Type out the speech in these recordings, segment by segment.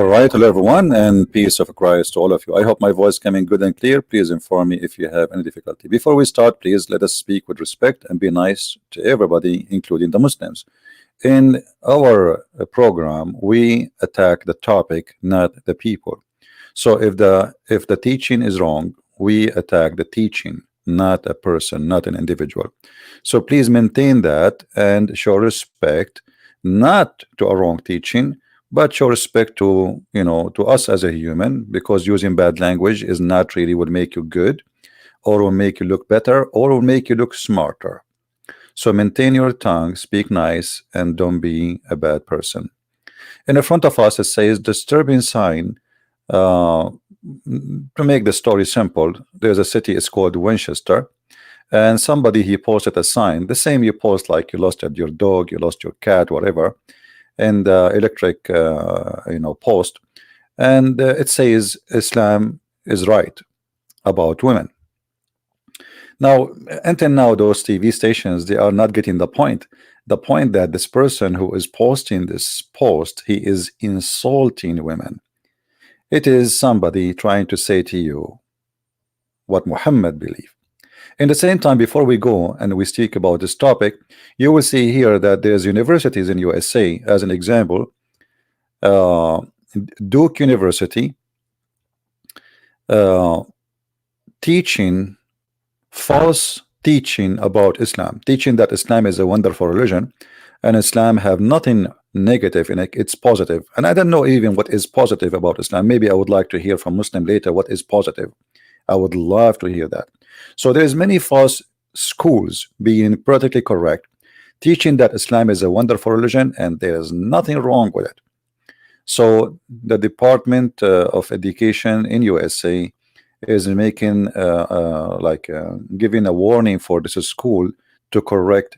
right, hello everyone, and peace of Christ to all of you. I hope my voice coming good and clear. Please inform me if you have any difficulty. Before we start, please let us speak with respect and be nice to everybody, including the Muslims. In our program, we attack the topic, not the people. So if the teaching is wrong, we attack the teaching, not a person, not an individual. So please maintain that and show respect, not to a wrong teaching, but show respect to to us as a human, because using bad language is not really will make you good, or will make you look better, or will make you look smarter. So maintain your tongue, speak nice, and don't be a bad person. In the front of us it says disturbing sign. To make the story simple, there's a city, it's called Winchester, and somebody he posted a sign, the same you post like you lost your dog, you lost your cat, whatever, and electric post, and it says Islam is right about women. Now until now those TV stations, they are not getting the point that this person who is posting this post, he is insulting women. It is somebody trying to say to you what Muhammad believed. In the same time, before we go and we speak about this topic, you will see here that there's universities in USA, as an example, Duke University, teaching false teaching about Islam, teaching that Islam is a wonderful religion and Islam have nothing negative in it, it's positive. And I don't know even what is positive about Islam. Maybe I would like to hear from Muslim later what is positive. I would love to hear that. So there's many false schools being politically correct, teaching that Islam is a wonderful religion and there's nothing wrong with it. So the Department of Education in USA is making giving a warning for this school to correct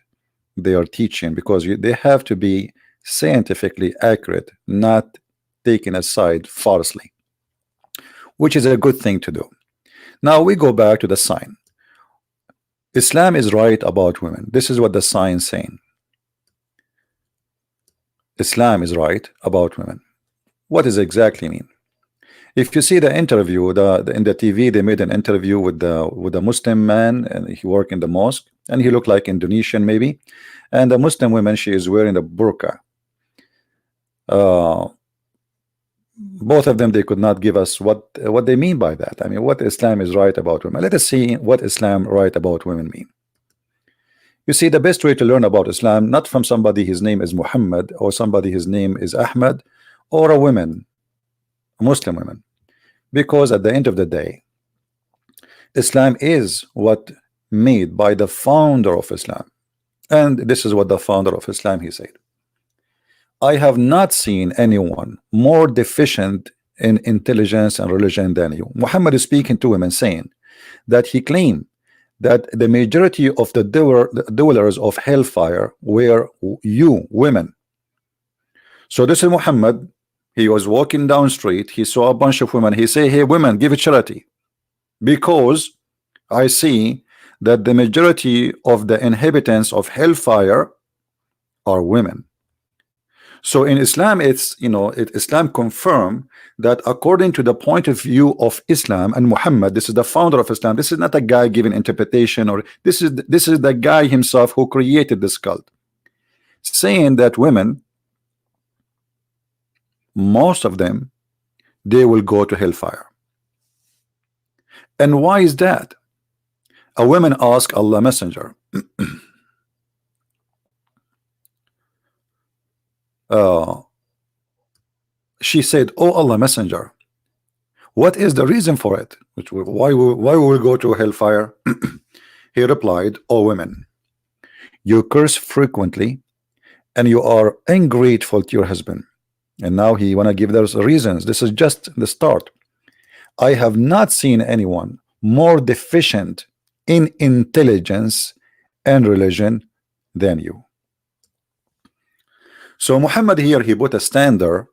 their teaching, because they have to be scientifically accurate, not taken aside falsely, which is a good thing to do. Now we go back to the sign. Islam is right about women. This is what the sign is saying. Islam is right about women. What does exactly mean? If you see the interview, in the TV, they made an interview with a Muslim man, and he worked in the mosque, and he looked like Indonesian maybe, and the Muslim woman, she is wearing a burqa. Both of them, they could not give us what they mean by that. I mean, what Islam is right about women. Let us see what Islam right about women mean. You see, the best way to learn about Islam, not from somebody his name is Muhammad, or somebody his name is Ahmad, or a woman, Muslim women, because at the end of the day, Islam is what made by the founder of Islam. And this is what the founder of Islam, he said: I have not seen anyone more deficient in intelligence and religion than you. Muhammad is speaking to women, saying that he claimed that the majority of the dwellers of hellfire were you, women. So this is Muhammad. He was walking down street, he saw a bunch of women, he say, hey women, give it charity, because I see that the majority of the inhabitants of hellfire are women. So in Islam, it's Islam confirm that according to the point of view of Islam and Muhammad, this is the founder of Islam. This is not a guy giving interpretation, or this is the guy himself who created this cult, saying that women, most of them, they will go to hellfire. And why is that? A woman asked Allah Messenger, she said, oh Allah Messenger, what is the reason for it? Why will we go to hellfire? He replied, oh women, you curse frequently and you are ungrateful to your husband. And now he want to give those reasons. This is just the start. I have not seen anyone more deficient in intelligence and religion than you. So Muhammad here, he put a standard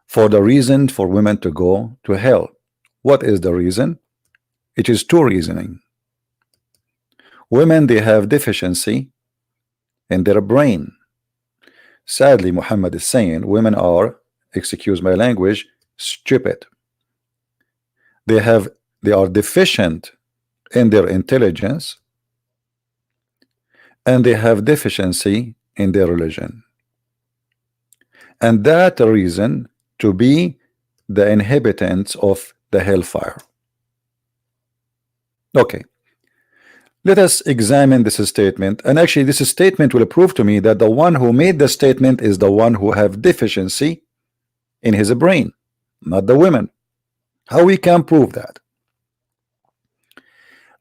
for the reason for women to go to hell. What is the reason? It is two reasoning. Women, they have deficiency in their brain. Sadly, Muhammad is saying women are, excuse my language, stupid. They have they are deficient in their intelligence, and they have deficiency in their religion, and that reason to be the inhabitants of the hellfire. Okay, let us examine this statement, and actually this statement will prove to me that the one who made the statement is the one who have deficiency in his brain, not the women. How we can prove that?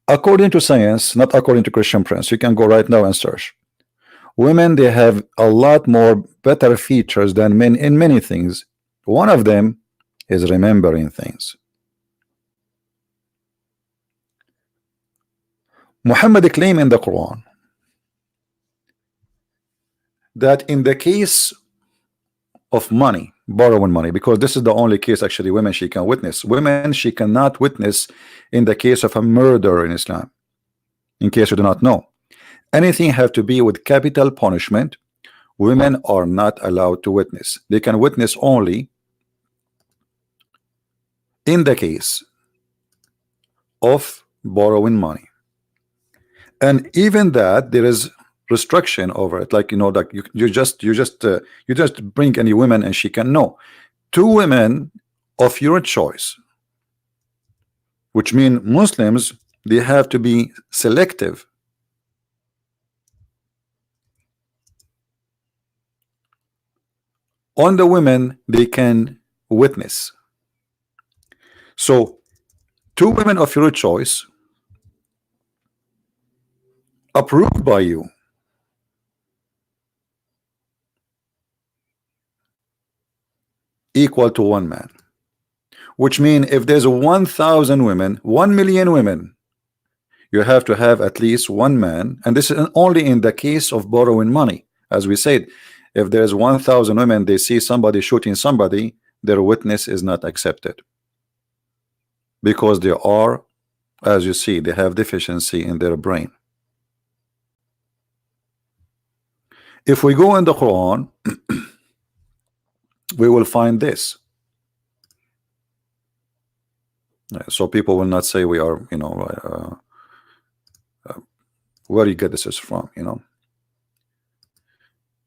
According to science, not according to Christian Prince. You can go right now and search. Women, they have a lot more better features than men in many things. One of them is remembering things. Muhammad claimed in the Quran that in the case of money, borrowing money, because this is the only case actually women she can witness. Women she cannot witness in the case of a murder in Islam. In case you do not know, anything have to be with capital punishment, women are not allowed to witness. They can witness only in the case of borrowing money, and even that there is restriction over it. Like, you know, like you just bring any women and she can know. Two women of your choice, which mean Muslims, they have to be selective. On the women they can witness. So two women of your choice approved by you equal to one man, which means if there's 1,000 women, 1,000,000 women, you have to have at least one man. And this is only in the case of borrowing money. As we said, if there's 1,000 women, they see somebody shooting somebody, their witness is not accepted, because they are, as you see, they have deficiency in their brain. If we go in the Quran, we will find this. So people will not say we are, you know, where you get this is from, you know.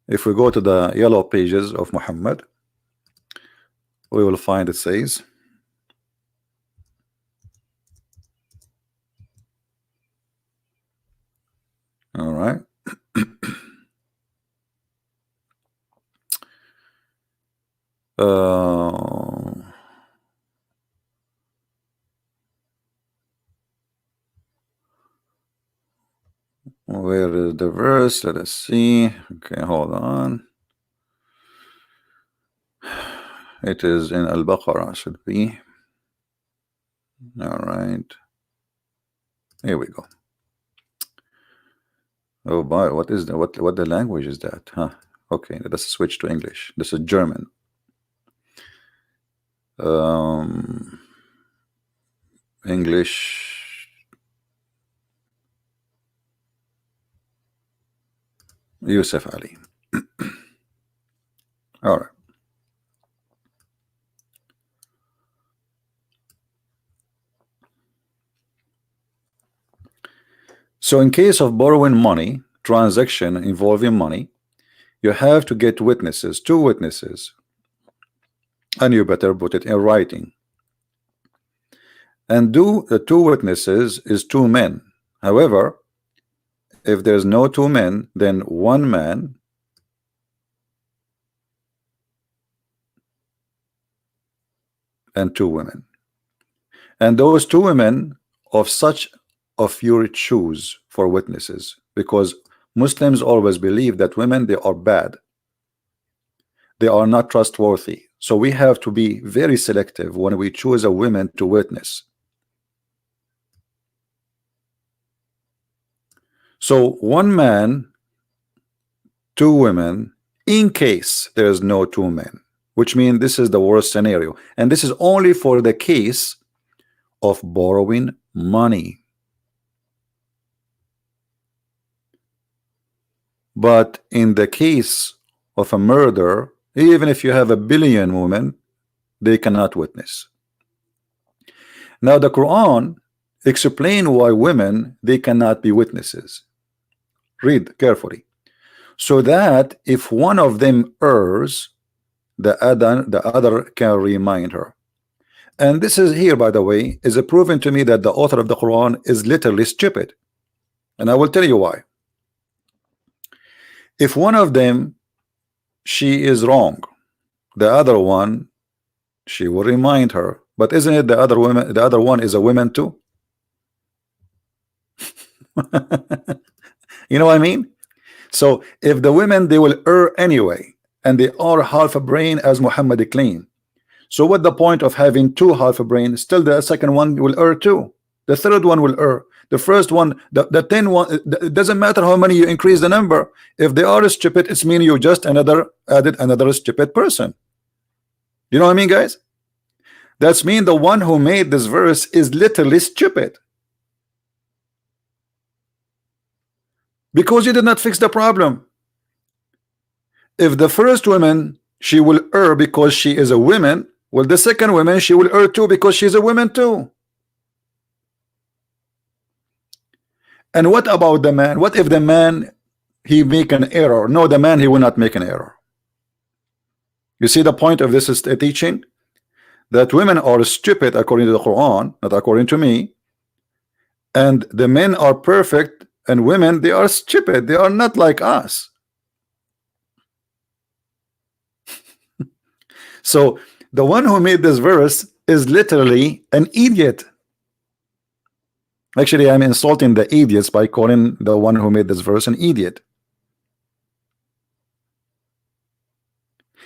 If we go to the yellow pages of Muhammad, we will find it says, all right. Where is the verse? Let us see. Okay, hold on. It is in Al-Baqarah, should be. All right. Here we go. Oh boy, what is the what the language is that? Huh? Okay, let's switch to English. This is German. English. Yusuf Ali. All right. So in case of borrowing money, transaction involving money, you have to get witnesses, two witnesses, and you better put it in writing. And the two witnesses is two men. However, if there's no two men, then one man and two women. And those two women of such of your choose for witnesses, because Muslims always believe that women, they are bad, they are not trustworthy. So we have to be very selective when we choose a woman to witness. So one man, two women, in case there is no two men, which means this is the worst scenario, and this is only for the case of borrowing money. But in the case of a murder, even if you have 1 billion women, they cannot witness. Now the Quran explain why women they cannot be witnesses. Read carefully. So that if one of them errs, the other can remind her. And this is here, by the way, is a proven to me that the author of the Quran is literally stupid. And I will tell you why. If one of them she is wrong, the other one she will remind her. But isn't it the other woman, the other one is a woman too? You know what I mean? So if the women they will err anyway, and they are half a brain as Muhammad claimed. So what the point of having two half a brain? Still the second one will err too. The third one will err. The first one, the 10 one, it doesn't matter how many you increase the number. If they are stupid, it's mean you just added another stupid person. You know what I mean, guys? That's mean the one who made this verse is literally stupid. Because you did not fix the problem. If the first woman she will err because she is a woman, well, the second woman she will err too because she's a woman too. And what about the man? What if the man he make an error? No, the man he will not make an error. You see the point of this is a teaching that women are stupid according to the Quran, not according to me, and the men are perfect and women they are stupid. They are not like us. So the one who made this verse is literally an idiot. Actually, I'm insulting the idiots by calling the one who made this verse an idiot.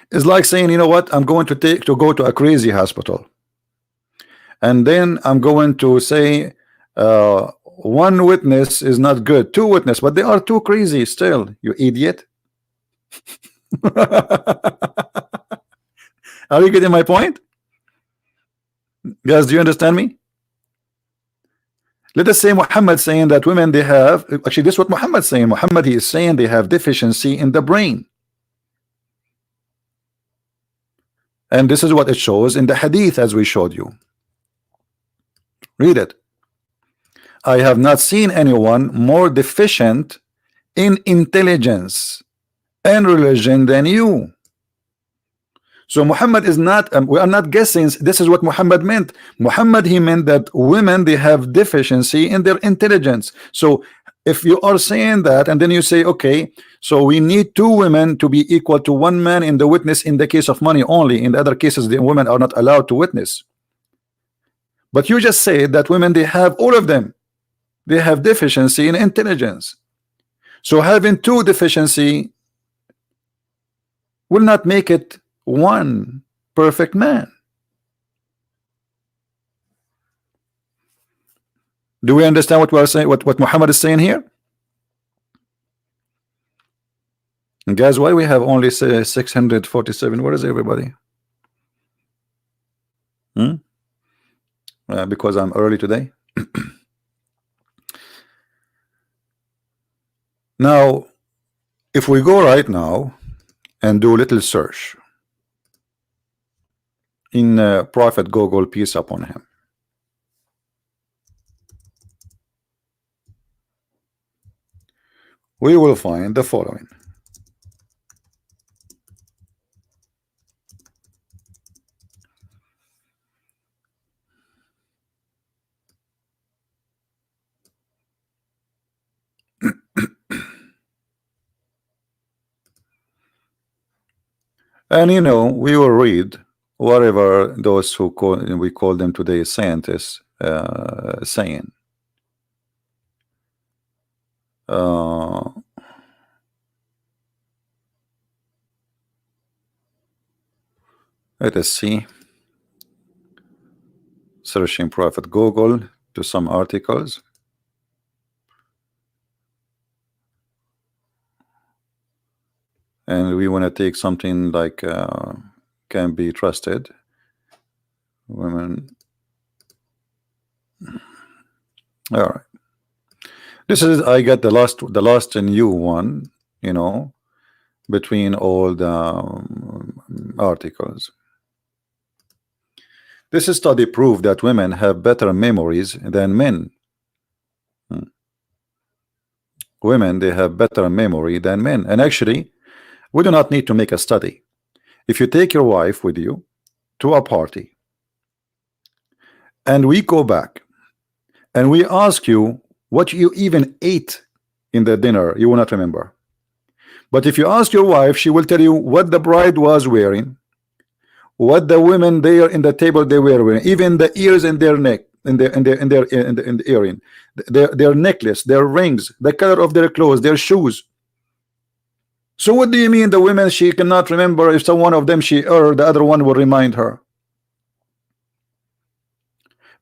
It's like saying, you know what, I'm going to go to a crazy hospital, and then I'm going to say one witness is not good, two witnesses, but they are too crazy still, you idiot. Are you getting my point? Guys, do you understand me? Let us say Muhammad saying that women they have, actually this is what Muhammad saying. Muhammad he is saying they have deficiency in the brain. And this is what it shows in the hadith as we showed you. Read it. I have not seen anyone more deficient in intelligence and religion than you. So Muhammad is not, we are not guessing. This is what Muhammad meant. Muhammad he meant that women they have deficiency in their intelligence. So if you are saying that and then you say, okay, so we need two women to be equal to one man in the witness in the case of money only. In the other cases the women are not allowed to witness. But you just say that women they have, all of them they have deficiency in intelligence. So having two deficiency will not make it one perfect man. Do we understand what we are saying, what Muhammad is saying here? And guys, why we have only 647? Where is everybody? Because I'm early today. Now if we go right now and do a little search in Prophet Google, peace upon him, we will find the following. And you know, we will read whatever those who we call them today scientists saying. Let us see. Searching Prophet Google to some articles. And we want to take something like can be trusted. Women. All right. This is, I got the last new one, you know, between all the articles. This study proved that women have better memories than men. Hmm. Women, they have better memory than men. And actually, we do not need to make a study. If you take your wife with you to a party and we go back and we ask you what you even ate in the dinner, you will not remember. But if you ask your wife, she will tell you what the bride was wearing, what the women there in the table they were wearing, even the ears in their neck, in the earring, their necklace, their rings, the color of their clothes, their shoes. So what do you mean the women she cannot remember if some one of them she or the other one will remind her?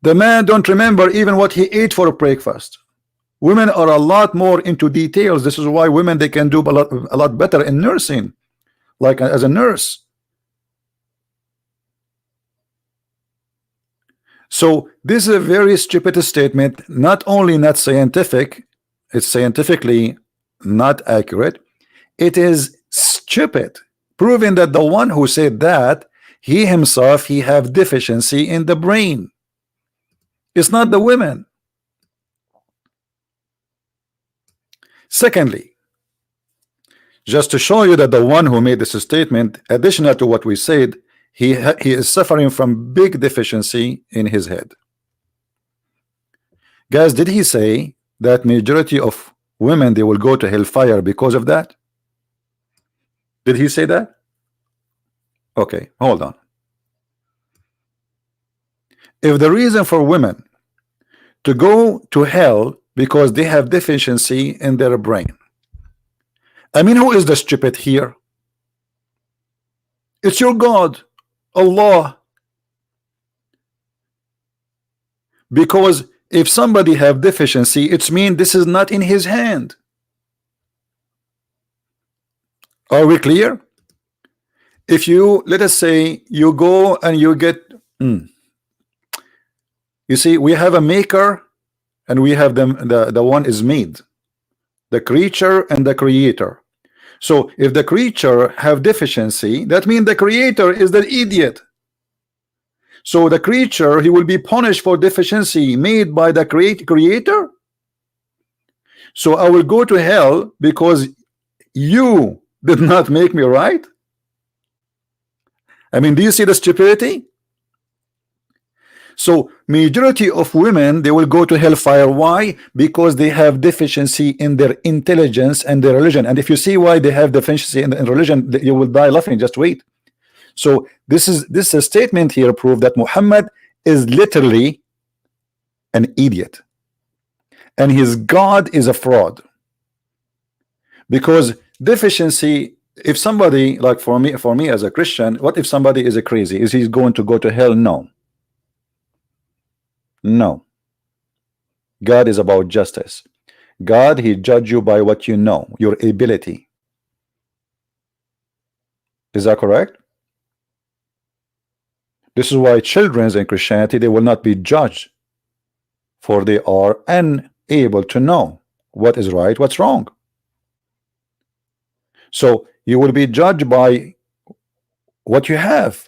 The man don't remember even what he ate for breakfast. Women are a lot more into details. This is why women they can do a lot better in nursing, like as a nurse. So this is a very stupid statement, not only not scientific, it's scientifically not accurate, it is stupid, proving that the one who said that he himself he have deficiency in the brain. It's not the women. Secondly, just to show you that the one who made this statement, additional to what we said, he is suffering from big deficiency in his head. Guys, did he say that majority of women they will go to hellfire because of that? Did he say that? Okay, hold on. If the reason for women to go to hell because they have deficiency in their brain, I mean, who is the stupid here? It's your God, Allah. Because if somebody have deficiency, it's mean this is not in his hand. Are we clear? If you, let us say you go and you get you see, we have a maker and we have the one is made, the creature and the creator. So if the creature have deficiency, that means the creator is the idiot. So the creature he will be punished for deficiency made by the creator. So I will go to hell because you did not make me right. I mean, do you see the stupidity? So majority of women they will go to hellfire. Why? Because they have deficiency in their intelligence and their religion. And if you see why they have deficiency in religion, you will die laughing. Just wait. So this is a statement here prove that Muhammad is literally an idiot and his God is a fraud. Because deficiency, if somebody like for me as a Christian, what if somebody is a crazy? Is he going to go to hell? No. No. God is about justice. God, he judge you by what you know, your ability. Is that correct? This is why children in Christianity they will not be judged, for they are unable to know what is right, what's wrong. So you will be judged by what you have,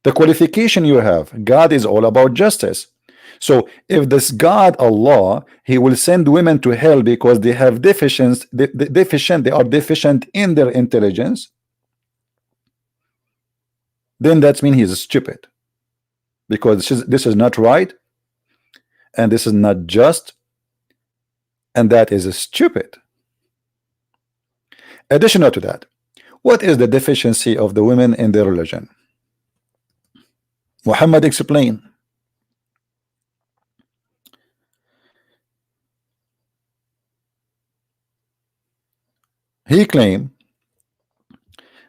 the qualification you have. God is all about justice. So if this God Allah he will send women to hell because they have they are deficient in their intelligence, then that means he's stupid, because this is not right and this is not just, and that is stupid. Additional to that, what is the deficiency of the women in their religion? Muhammad explained. He claimed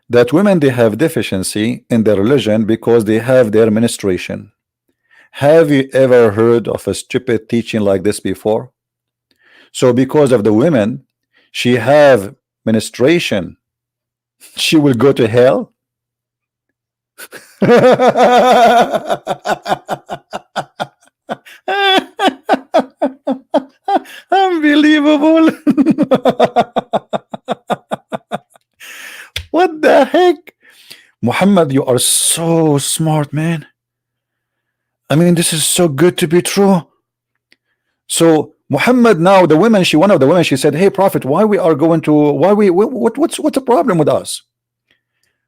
that women they have deficiency in their religion because they have their menstruation. Have you ever heard of a stupid teaching like this before? So because of the women she have menstruation, she will go to hell? Unbelievable. What the heck? Muhammad, you are so smart, man. I mean, this is so good to be true. So Muhammad, now the women, one of the women, she said, "Hey, Prophet, why we are going to? Why we? What's the problem with us?"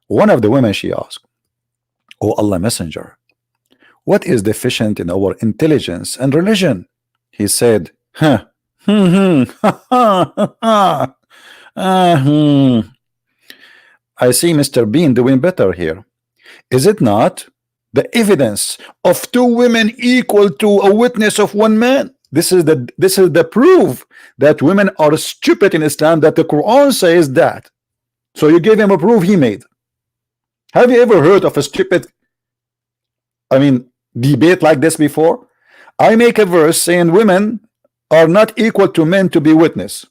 One of the women, she asked, "Oh Allah Messenger, what is deficient in our intelligence and religion?" He said, "Huh, ha, ha, ha, hmm. I see Mr. Bean doing better here. Is it not the evidence of two women equal to a witness of one man? This is the proof that women are stupid in Islam, that the Quran says that. So you gave him a proof he made. Have you ever heard of a stupid, I mean, debate like this before? I make a verse saying women are not equal to men to be witness,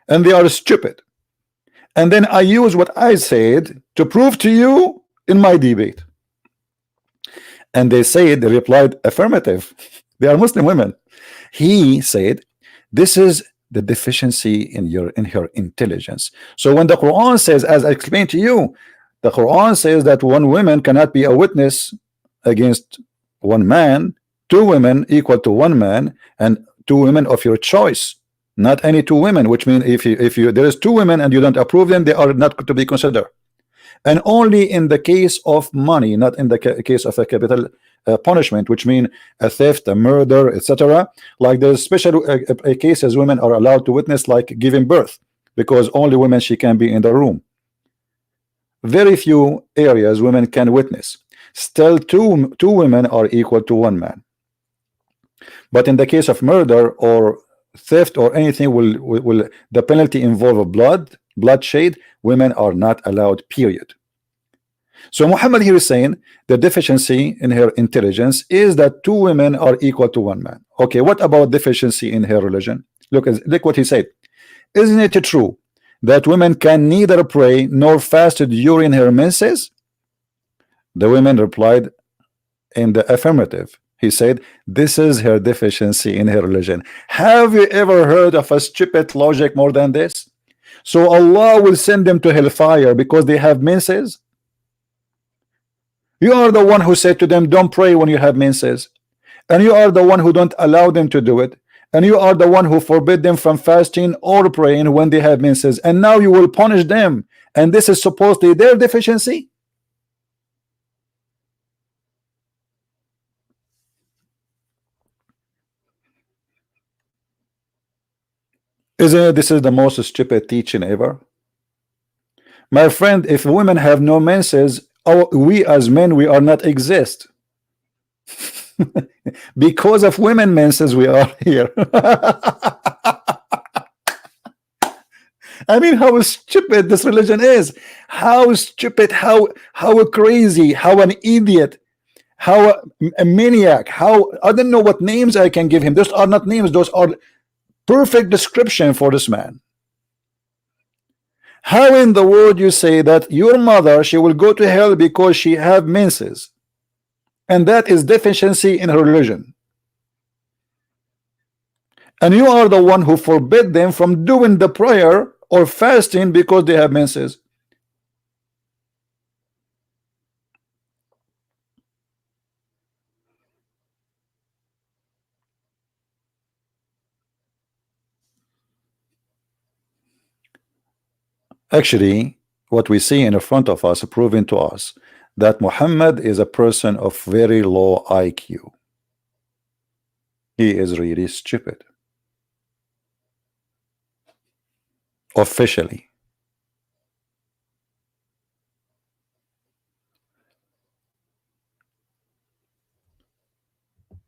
and they are stupid. And then I use what I said to prove to you in my debate. And they replied affirmative. They are Muslim women. He said, this is the deficiency in her intelligence. So when the Quran says, as I explained to you, the Quran says that one woman cannot be a witness against one man, two women equal to one man, and two women of your choice, not any two women, which means if you there is two women and you don't approve them, they are not to be considered. And only in the case of money, not in the case of a capital punishment, which means a theft, a murder, etc. Like there's special cases women are allowed to witness, like giving birth, because only women she can be in the room. Very few areas women can witness. Still, two women are equal to one man. But in the case of murder or theft or anything, will the penalty involve bloodshed? Women are not allowed, period. So Muhammad here is saying the deficiency in her intelligence is that two women are equal to one man. Okay, what about deficiency in her religion? Look what he said. Isn't it true that women can neither pray nor fast during her menses? The women replied in the affirmative. He said, this is her deficiency in her religion. Have you ever heard of a stupid logic more than this? So Allah will send them to hellfire because they have menses? You are the one who said to them, don't pray when you have menses. And you are the one who don't allow them to do it. And you are the one who forbid them from fasting or praying when they have menses. And now you will punish them. And this is supposedly their deficiency? Isn't it, this is the most stupid teaching ever? My friend, if women have no menses, we as men, we are not exist. Because of women menses, we are here. I mean, how stupid this religion is. How stupid, how crazy, how an idiot, how a maniac, how I don't know what names I can give him. Those are not names, those are perfect description for this man. How in the world you say that your mother, she will go to hell because she have menses, and that is deficiency in her religion, and you are the one who forbid them from doing the prayer or fasting because they have menses? Actually, what we see in front of us proving to us that Muhammad is a person of very low IQ. He is really stupid. Officially.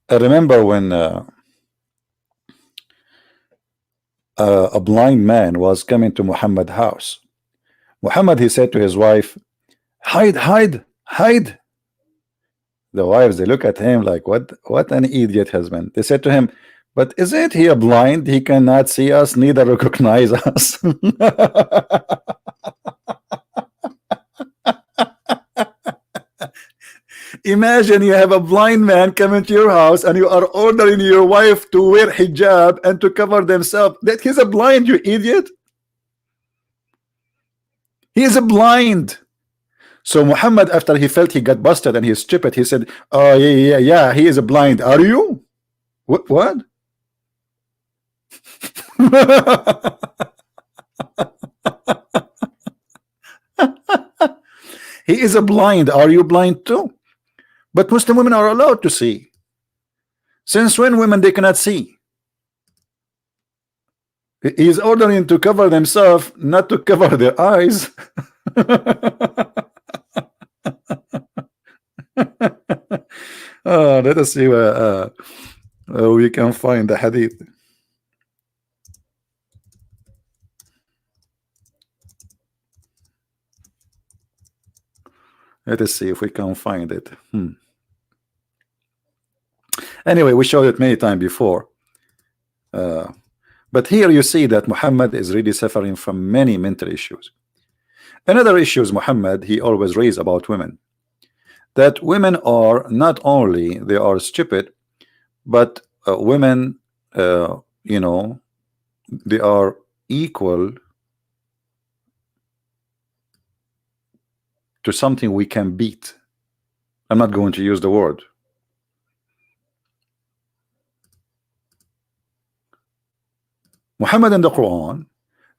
I remember when a blind man was coming to Muhammad's house. Muhammad, he said to his wife, hide, hide, hide. The wives, they look at him like, what an idiot husband. They said to him, but isn't he blind? He cannot see us, neither recognize us. Imagine you have a blind man coming to your house and you are ordering your wife to wear hijab and to cover themselves. That he's a blind, you idiot. He is a blind. So Muhammad, after he felt he got busted and he's stupid, he said, "Oh yeah, he is blind. Are you? What? He is a blind. Are you blind too? But Muslim women are allowed to see. Since when women they cannot see? He is ordering to cover themselves, not to cover their eyes." Let us see where we can find the hadith. Let us see if we can find it. Anyway, we showed it many times before. But here you see that Muhammad is really suffering from many mental issues. Another issue is Muhammad, he always raised about women. That women are not only they are stupid, but women, you know, they are equal to something we can beat. I'm not going to use the word. Muhammad in the Quran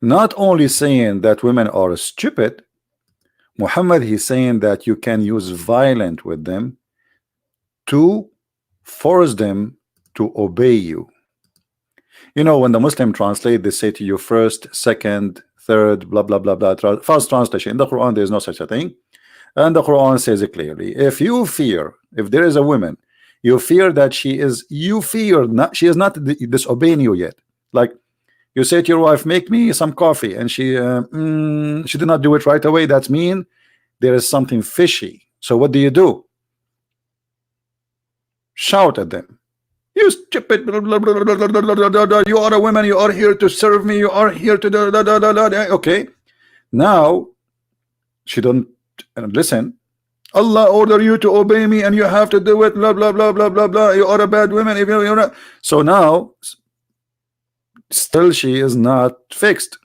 not only saying that women are stupid, Muhammad he's saying that you can use violence with them to force them to obey you. You know, when the Muslim translate, they say to you first, second, third, blah blah blah blah. First translation in the Quran, there is no such a thing, and the Quran says it clearly. If you fear, if there is a woman, you fear that she is, you fear not, she is not disobeying you yet. Like you say to your wife, "Make me some coffee," and she did not do it right away. That's mean there is something fishy. So what do? Shout at them. "You stupid, blah, blah, blah, blah, blah, blah, blah. You are a woman, you are here to serve me, you are here to da, da, da, da, da, da." Okay, now she don't listen. "Allah order you to obey me and you have to do it, blah blah blah blah blah blah. You are a bad woman if you're not." So now still she is not fixed.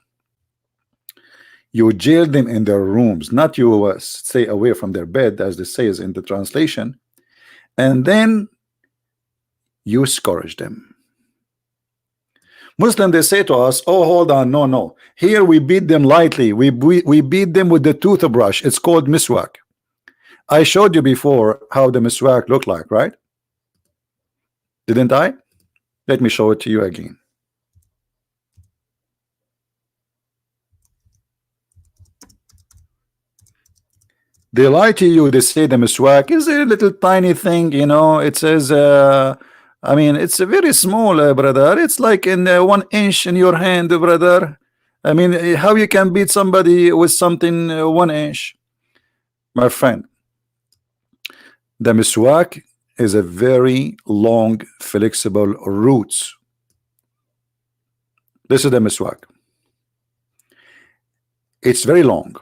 You jail them in their rooms, not you stay away from their bed, as this says in the translation, and then you scourge them. Muslim, they say to us, "Oh, hold on, no. Here we beat them lightly. We beat them with the toothbrush. It's called miswak." I showed you before how the miswak looked like, right? Didn't I? Let me show it to you again. They lie to you. They say the miswak is a little tiny thing, you know. It says, I mean, it's a very small, brother. It's like in 1 inch in your hand, brother. I mean, how you can beat somebody with something 1 inch, my friend? The miswak is a very long, flexible roots. This is the miswak. It's very long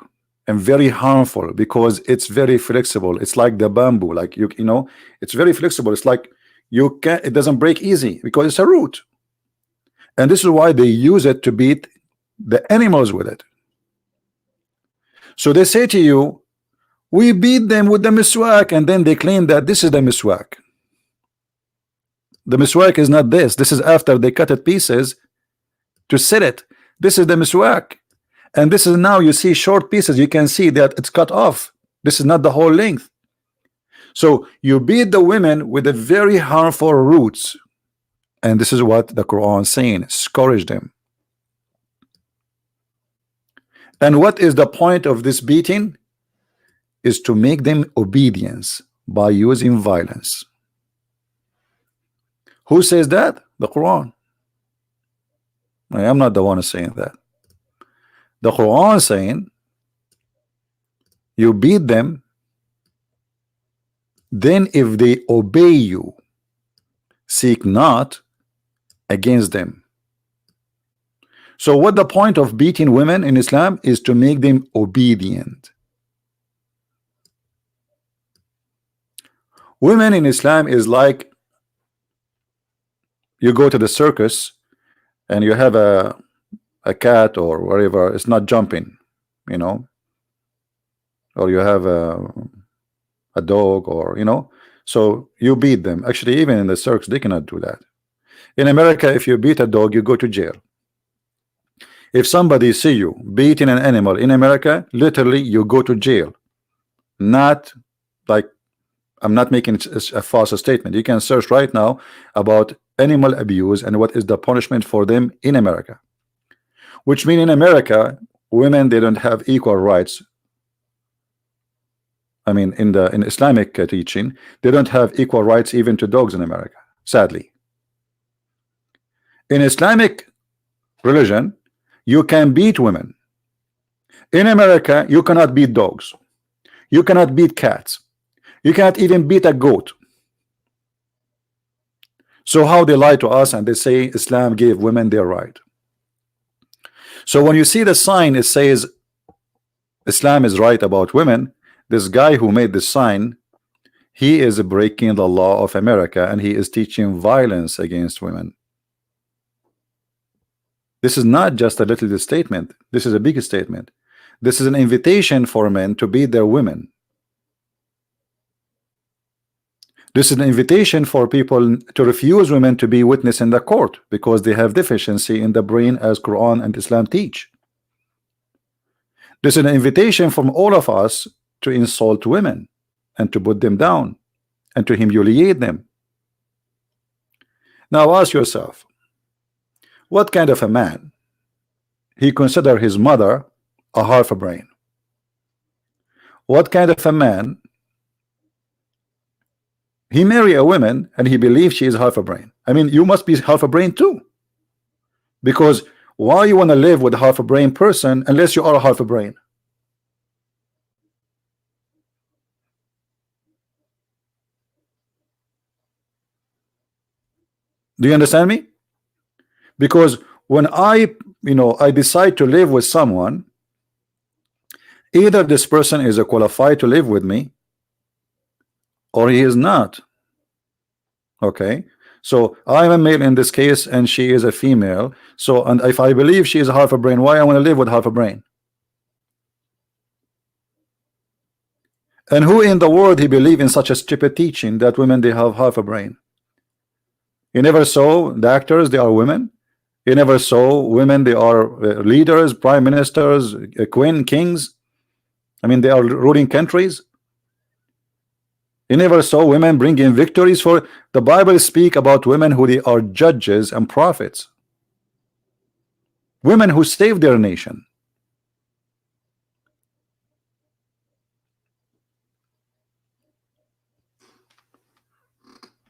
and very harmful because it's very flexible. It's like the bamboo, like you know, it's very flexible. It's like you can, it doesn't break easy because it's a root, and this is why they use it to beat the animals with it. So they say to you, "We beat them with the miswak," and then they claim that this is the miswak. The miswak is not this. This is after they cut it pieces to sell it. This is the miswak. And this is now you see short pieces. You can see that it's cut off. This is not the whole length. So you beat the women with the very harmful roots. And this is what the Quran is saying. Scourge them. And what is the point of this beating? Is to make them obedience by using violence. Who says that? The Quran. I am not the one saying that. The Quran is saying you beat them, then if they obey you, seek not against them. So what the point of beating women in Islam is to make them obedient. Women in Islam is like you go to the circus and you have a cat or whatever, it's not jumping, you know, or you have a dog, or so you beat them. Actually, even in the circus, they cannot do that. In America, if you beat a dog, you go to jail. If somebody see you beating an animal in America, literally you go to jail. Not like, I'm not making a false statement. You can search right now about animal abuse and what is the punishment for them in America. Which mean in America, women, they don't have equal rights. I mean, in Islamic teaching, they don't have equal rights even to dogs in America, sadly. In Islamic religion, you can beat women. In America, you cannot beat dogs. You cannot beat cats. You cannot even beat a goat. So how they lie to us and they say Islam gave women their right. So when you see the sign, it says Islam is right about women. This guy who made this sign, he is breaking the law of America, and he is teaching violence against women. This is not just a little statement. This is a big statement. This is an invitation for men to beat their women. This is an invitation for people to refuse women to be witness in the court because they have deficiency in the brain, as Quran and Islam teach. This is an invitation from all of us to insult women and to put them down and to humiliate them. Now ask yourself, what kind of a man he consider his mother a half a brain? What kind of a man he marry a woman and he believes she is half a brain? I mean, you must be half a brain too, because why you want to live with a half a brain person unless you are a half a brain? Do you understand me? Because when I decide to live with someone, either this person is qualified to live with me or he is not. Okay, so I'm a male in this case and she is a female. So, and if I believe she is half a brain, why I want to live with half a brain? And who in the world he believe in such a stupid teaching that women they have half a brain? You never saw the actors, they are women. You never saw women, they are leaders, prime ministers, queen, kings. I mean, they are ruling countries. You never saw women bringing victories for the Bible speak about women who they are judges and prophets, women who saved their nation.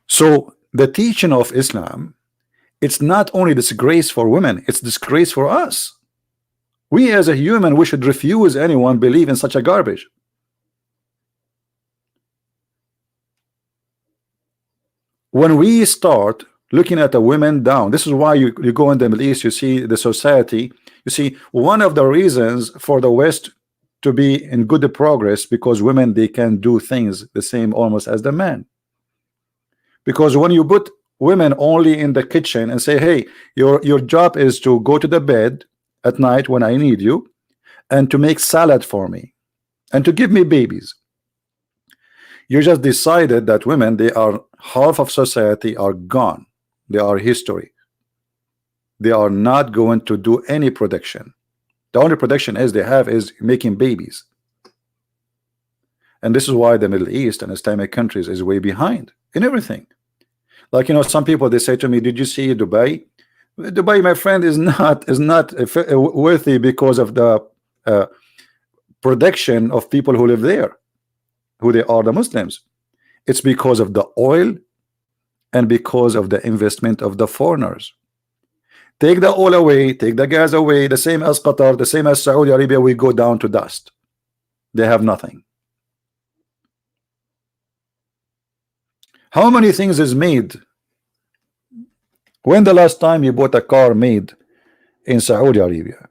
So the teaching of Islam, it's not only disgrace for women, it's disgrace for us. We as a human, we should refuse anyone believe in such a garbage. When we start looking at the women down, this is why you go in the Middle East, you see the society, you see one of the reasons for the West to be in good progress, because women, they can do things the same almost as the man. Because when you put women only in the kitchen and say, hey, your job is to go to the bed at night when I need you and to make salad for me and to give me babies, you just decided that women, they are half of society, are gone. They are history. They are not going to do any production. The only production as they have is making babies. And this is why the Middle East and Islamic countries is way behind in everything. Like, some people, they say to me, did you see Dubai? Dubai, my friend, is not worthy because of the production of people who live there, who they are, the Muslims. It's because of the oil and because of the investment of the foreigners. Take the oil away, take the gas away, the same as Qatar, the same as Saudi Arabia, we go down to dust. They have nothing. How many things is made? When the last time you bought a car made in Saudi Arabia?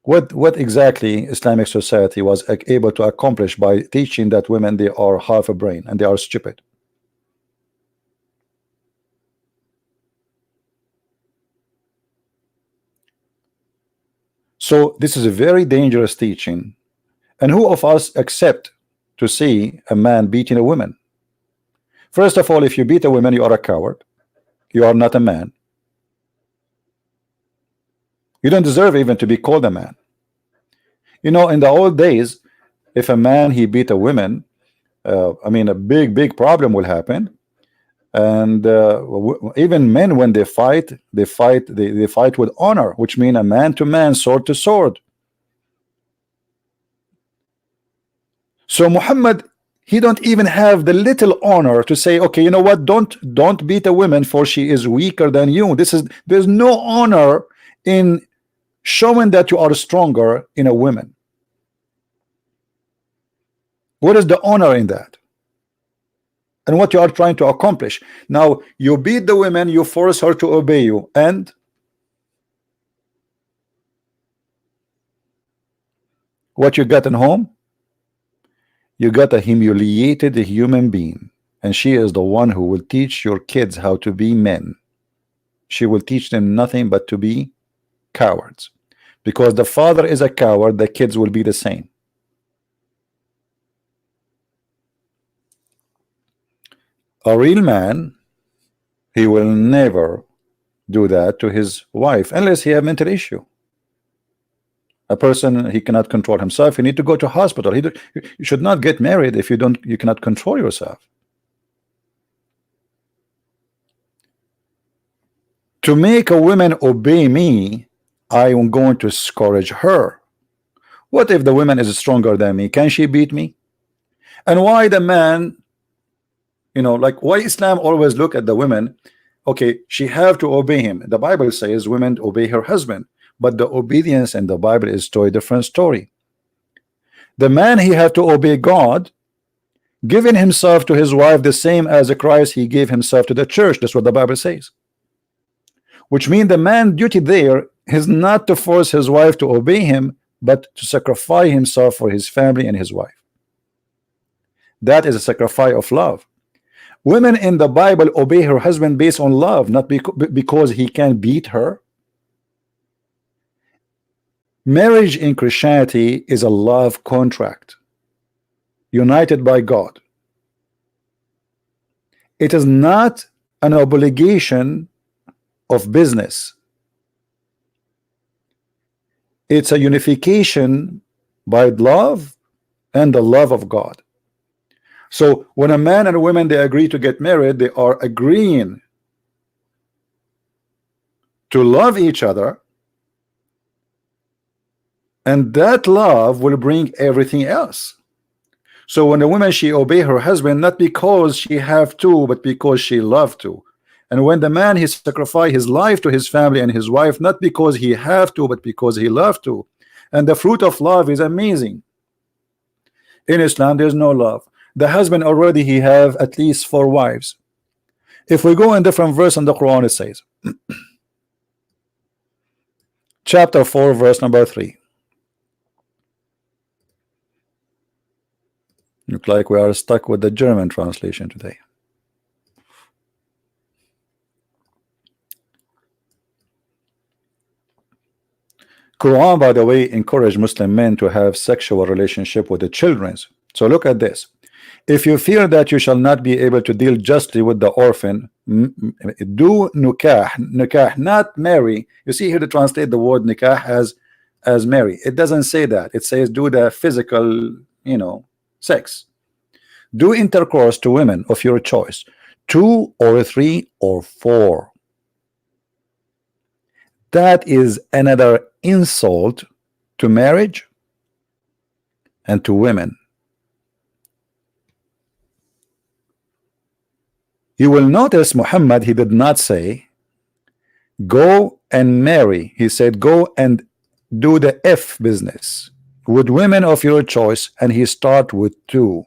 What exactly Islamic society was able to accomplish by teaching that women, they are half a brain and they are stupid? So this is a very dangerous teaching, And who of us accept to see a man beating a woman? First of all, if you beat a woman, you are a coward. You are not a man. You don't deserve even to be called a man. You know, in the old days, if a man he beat a woman, I mean, a big problem will happen. And even men, when they fight, they fight with honor, which means a man to man, sword to sword. So Muhammad, he don't even have the little honor to say, okay, you know what, don't beat a woman, for she is weaker than you. There's no honor in showing that you are stronger in a woman. What is the honor in that? And what you are trying to accomplish? Now you beat the women, you force her to obey you, and what you got in home? You got a humiliated human being, and she is the one who will teach your kids how to be men. She will teach them nothing but to be cowards, because the father is a coward. The kids will be the same. A real man, he will never do that to his wife unless he have mental issue. A person, he cannot control himself, you need to go to hospital. You should not get married if you cannot control yourself. To make a woman obey me, I am going to discourage her. What if the woman is stronger than me? Can she beat me? And why the man, you know, like why Islam always look at the women? Okay, she have to obey him. The Bible says women obey her husband, but the obedience in the Bible is to a different story. The man, he had to obey God, giving himself to his wife the same as Christ he gave himself to the church. That's what the Bible says. Which means the man's duty there is not to force his wife to obey him, but to sacrifice himself for his family and his wife. That is a sacrifice of love. Women in the Bible obey her husband based on love, not because he can beat her. Marriage in Christianity is a love contract united by God. It is not an obligation of business. It's a unification by love and the love of God. So when a man and a woman, they agree to get married, they are agreeing to love each other, and that love will bring everything else. So when a woman, she obey her husband not because she have to, but because she love to. And when the man, he sacrifice his life to his family and his wife, not because he have to, but because he love to. And the fruit of love is amazing. In Islam, there's no love. The husband already, he have at least 4 wives. If we go in different verse in the Quran, it says chapter 4 verse number 3. Look like we are stuck with the German translation today. Quran, by the way, encourage Muslim men to have sexual relationship with the children. So look at this. If you fear that you shall not be able to deal justly with the orphan, do nikah, not marry. You see here to translate the word nikah as marry. It doesn't say that. It says do the physical, you know, sex. Do intercourse to women of your choice, 2 or 3 or 4. That is another insult to marriage and to women. You will notice Muhammad, he did not say go and marry. He said go and do the F business with women of your choice, and he start with 2.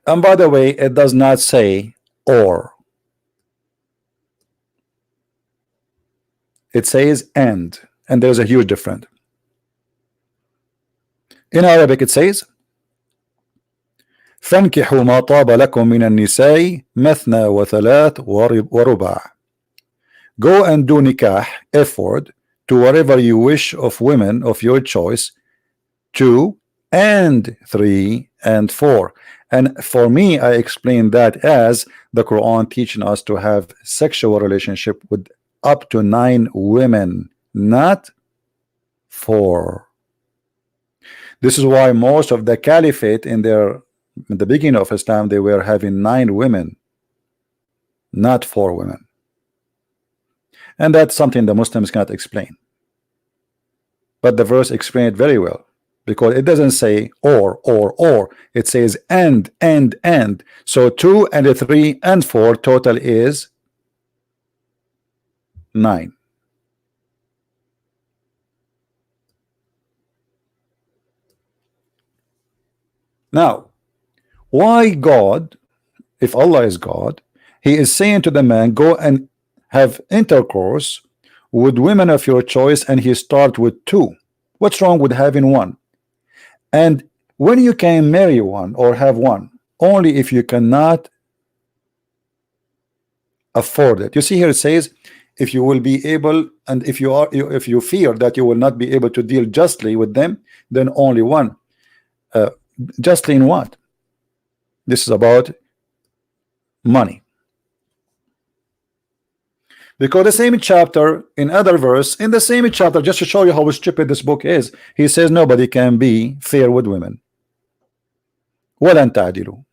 And by the way, it does not say or. It says and there's a huge difference. In Arabic it says فانكحوا ما طاب لكم من النساء مثنى وثلاث ورباع. Go and do nikah, F word, to whatever you wish of women of your choice, 2 and 3 and 4. And for me, I explain that as the Quran teaching us to have sexual relationship with up to 9 women, not 4. This is why most of the caliphate in the beginning of Islam, they were having 9 women, not 4 women. And that's something the Muslims cannot explain. But the verse explains it very well, because it doesn't say or. It says and. So 2 and 3 and 4 total is 9. Now, why God, if Allah is God, He is saying to the man, go and have intercourse with women of your choice, and He start with 2. What's wrong with having 1? And when you can marry 1 or have 1, only if you cannot afford it. You see here it says, if you will be able, and if you fear that you will not be able to deal justly with them, then only 1. Justly in what? This is about money. Because the same chapter, in other verse, in the same chapter, just to show you how stupid this book is, he says nobody can be fair with women. وَلَنْ تَعْدِلُوا.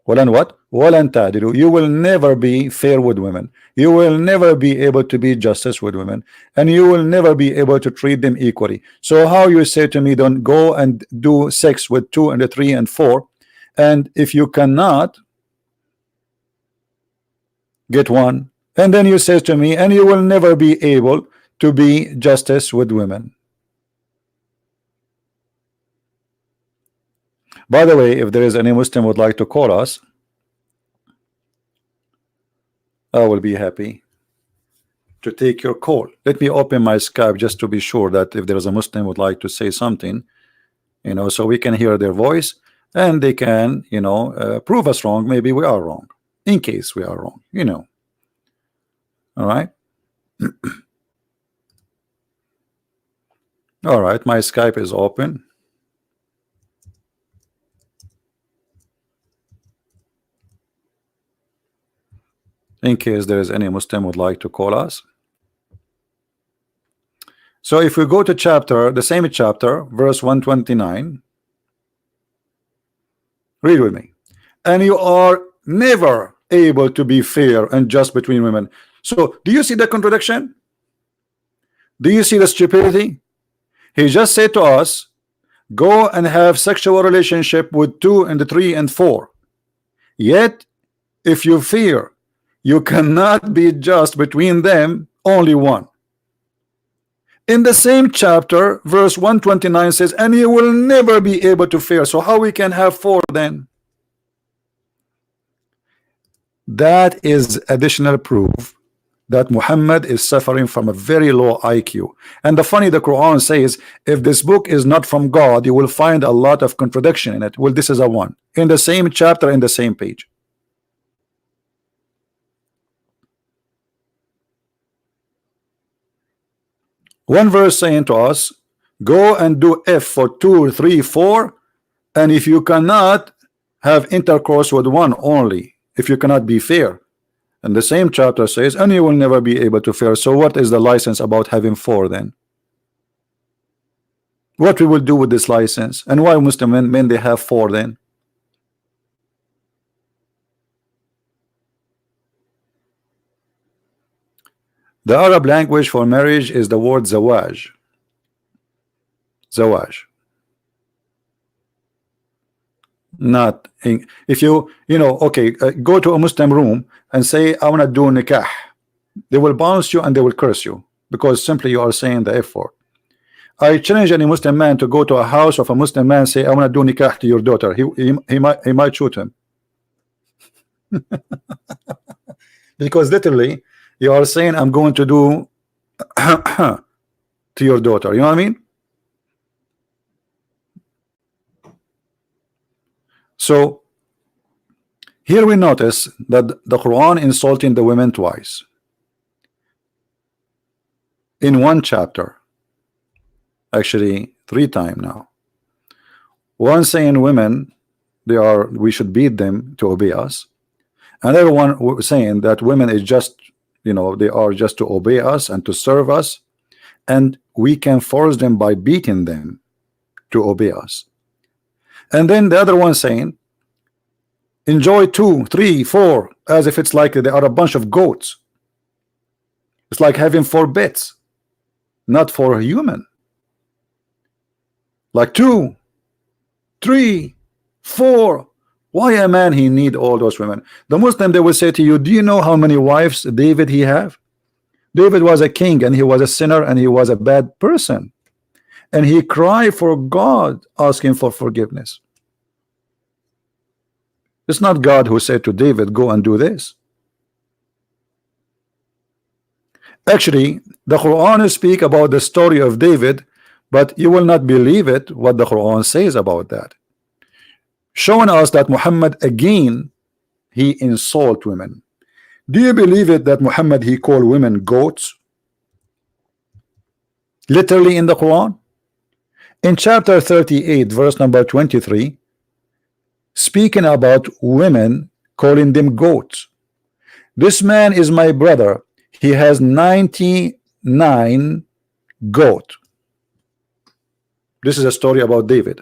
وَلَنْ what? وَلَنْ تَعْدِلُوا. You will never be fair with women. You will never be able to be justice with women. And you will never be able to treat them equally. So how you say to me, don't go and do sex with 2 and 3 and 4, and if you cannot get 1, and then you say to me, and you will never be able to be justice with women. By the way, if there is any Muslim would like to call us, I will be happy to take your call. Let me open my Skype just to be sure that if there is a Muslim would like to say something, so we can hear their voice, and they can, prove us wrong. Maybe we are wrong, in case we are wrong, All right. All right, my Skype is open. In case there is any Muslim would like to call us. So if we go to the same chapter, verse 129, read with me. And you are never able to be fair and just between women. So do you see the contradiction? Do you see the stupidity? He just said to us, go and have sexual relationship with 2 and 3 and 4. Yet if you fear you cannot be just between them, only 1. In the same chapter, verse 129 says, and you will never be able to fear. So how we can have 4 then? That is additional proof that Muhammad is suffering from a very low IQ. And the Quran says, if this book is not from God, you will find a lot of contradiction in it. Well, this is a 1 in the same chapter, in the same page. One verse saying to us, go and do F for 2, 3, 4, and if you cannot have intercourse with 1 only, if you cannot be fair. And the same chapter says, and you will never be able to fair. So what is the license about having 4 then? What we will do with this license? And why Muslim men they have 4 then? The Arab language for marriage is the word zawaj. Zawaj. Not in, if okay, go to a Muslim room and say I want to do nikah, they will bounce you and they will curse you because simply you are saying the F word. I challenge any Muslim man to go to a house of a Muslim man and say I want to do nikah to your daughter. He might shoot him. Because literally you are saying I'm going to do to your daughter. You know what I mean? So here we notice that the Quran insulting the women twice. in one chapter, actually 3 times now. One saying women, we should beat them to obey us. Another one saying that women is just, they are just to obey us and to serve us, and we can force them by beating them to obey us. And then the other one saying enjoy 2, 3, 4, as if it's like they are a bunch of goats. It's like having 4 bits, not for a human. Like 2, 3, 4. Why a man he need all those women? The Muslim, they will say to you, do you know how many wives David he have? David was a king, and he was a sinner, and he was a bad person, and he cried for God, asking for forgiveness. It's not God who said to David, go and do this. Actually, the Quran speak about the story of David, but you will not believe it what the Quran says about that, showing us that Muhammad again he insult women. Do you believe it that Muhammad he called women goats? Literally in the Quran, in chapter 38, verse number 23, speaking about women, calling them goats. This man is my brother. He has 99 goat. This is a story about David.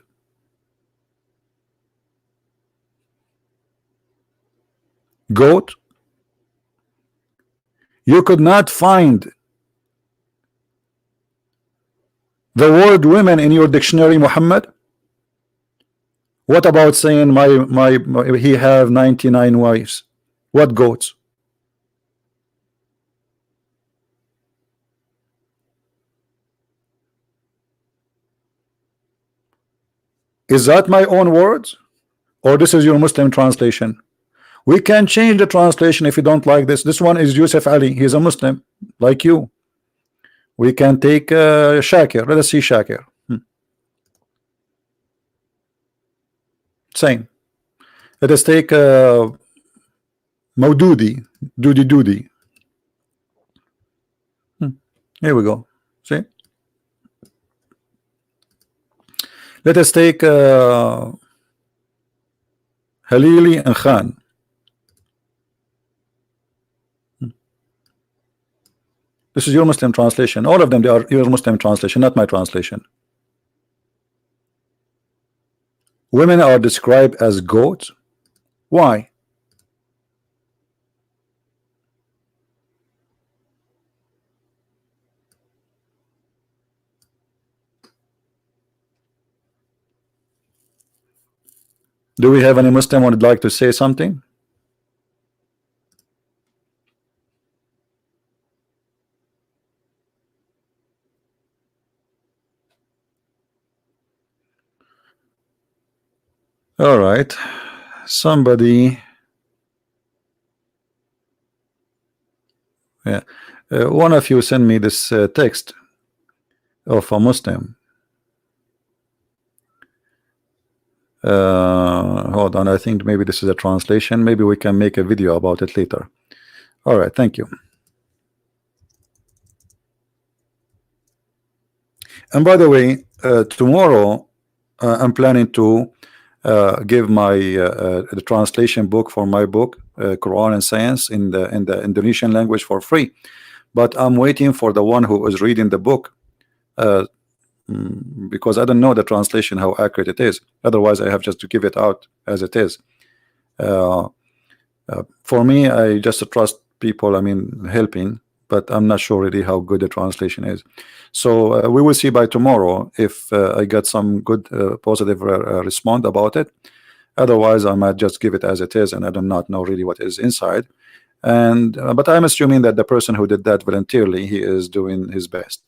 Goat. You could not find the word women in your dictionary, Muhammad. What about saying my he have 99 wives? What goats? Is that my own words, or this is your Muslim translation? We can change the translation if you don't like this. This one is Yusuf Ali. He's a Muslim like you. We can take Shakir. Let us see Shakir. Same. Let us take Maududi. Doody. Here we go. See? Let us take Halili and Khan. This is your Muslim translation. All of them, they are your Muslim translation, not my translation. Women are described as goats. Why? Do we have any Muslim who would like to say something? All right. Somebody. Yeah. One of you send me this text of a Muslim. Hold on. I think maybe this is a translation. Maybe we can make a video about it later. All right. Thank you. And by the way, tomorrow I'm planning to give my the translation book for my book Quran and Science in the Indonesian language for free, but I'm waiting for the one who is reading the book because I don't know the translation how accurate it is. Otherwise I have just to give it out as it is. For me, I just trust people, I mean helping, but I'm not sure really how good the translation is. So we will see by tomorrow if I get some good positive response about it. Otherwise I might just give it as it is, and I do not know really what is inside. And but I'm assuming that the person who did that voluntarily, he is doing his best.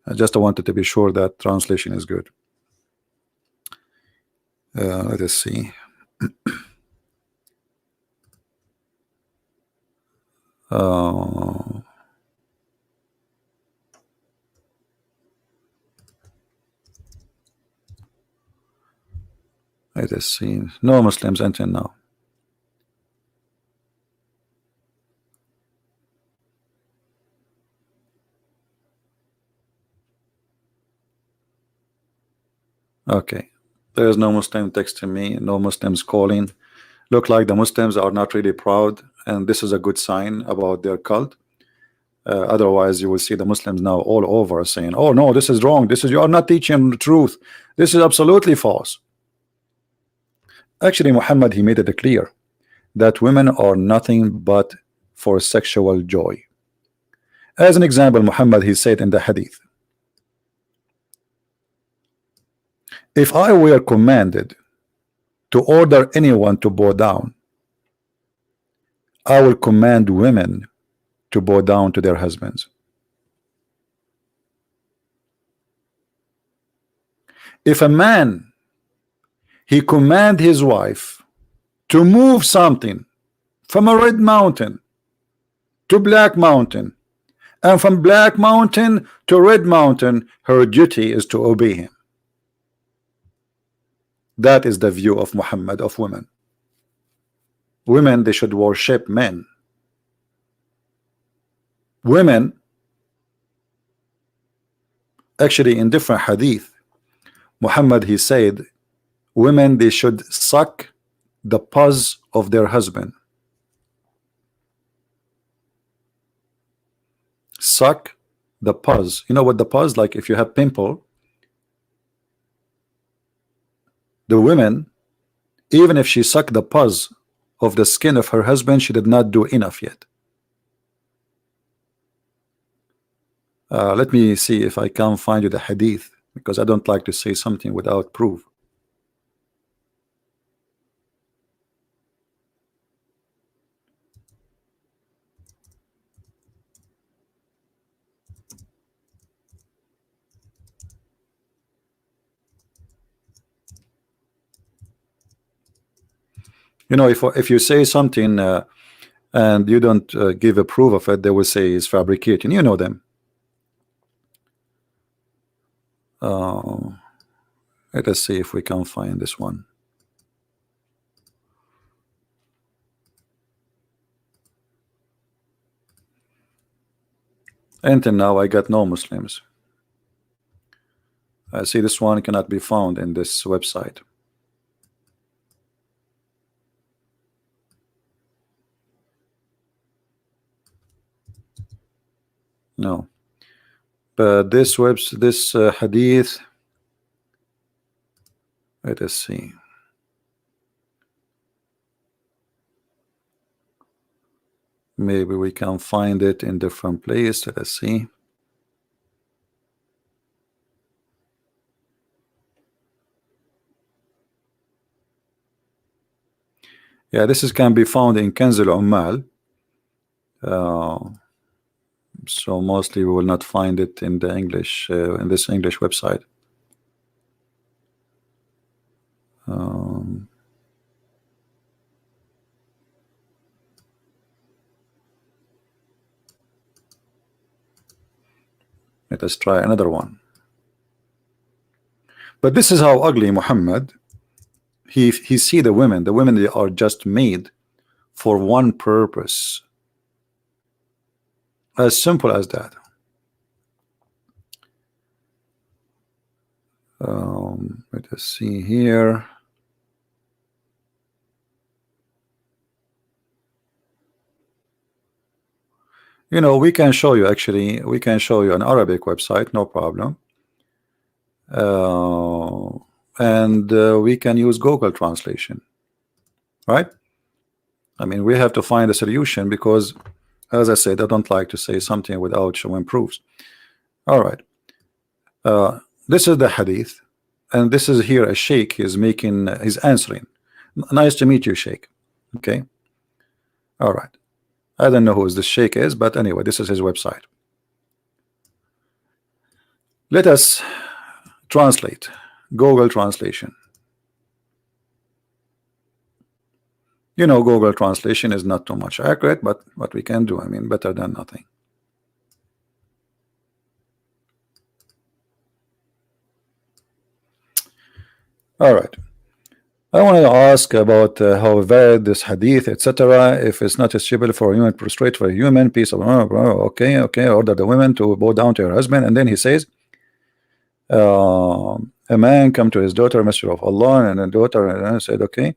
I just wanted to be sure that translation is good. Let us see. Let us see. No Muslims enter now. Okay. There is no Muslim texting me, no Muslims calling. Look like the Muslims are not really proud, and this is a good sign about their cult. Otherwise, you will see the Muslims now all over saying, "Oh no, this is wrong. This is you are not teaching the truth. This is absolutely false." Actually, Muhammad, he made it clear that women are nothing but for sexual joy. As an example, Muhammad, he said in the hadith, if I were commanded to order anyone to bow down, I will command women to bow down to their husbands. If a man, he command his wife to move something from a red mountain to black mountain, and from black mountain to red mountain, her duty is to obey him. That is the view of Muhammad of women. Women, they should worship men. Women, actually in different hadith, Muhammad, he said, women, they should suck the pus of their husband. Suck the pus. You know what the pus, like if you have pimple, the women, even if she sucked the pus of the skin of her husband, she did not do enough yet. Let me see if I can find you the hadith, because I don't like to say something without proof. You know, if you say something and you don't give a proof of it, they will say it's fabricating. You know them. Let us see if we can find this one. Until now, I got no Muslims. I see this one cannot be found in this website. No, but this hadith. Let us see. Maybe we can find it in different place. Let us see. Yeah, this can be found in Kanz al-Ummal. So mostly we will not find it in the English in this English website. Let us try another one. But this is how ugly Muhammad. He see the women. The women, they are just made for one purpose. As simple as that. Let us see here. You know, we can show you, actually, we can show you an Arabic website, no problem. And we can use Google translation, right? I mean, we have to find a solution because, as I said, I don't like to say something without showing proofs. All right. This is the hadith, and this is here a sheikh is making, he's answering. Nice to meet you, sheikh. Okay. All right. I don't know who this sheikh is, but anyway, this is his website. Let us translate. Google translation. You know, Google translation is not too much accurate, but what we can do, I mean, better than nothing. All right. I want to ask about how valid this hadith, etc. If it's not suitable for a human, prostrate for a human piece of okay, order the women to bow down to her husband, and then he says, A man come to his daughter, Messenger of Allah, and the daughter said, okay.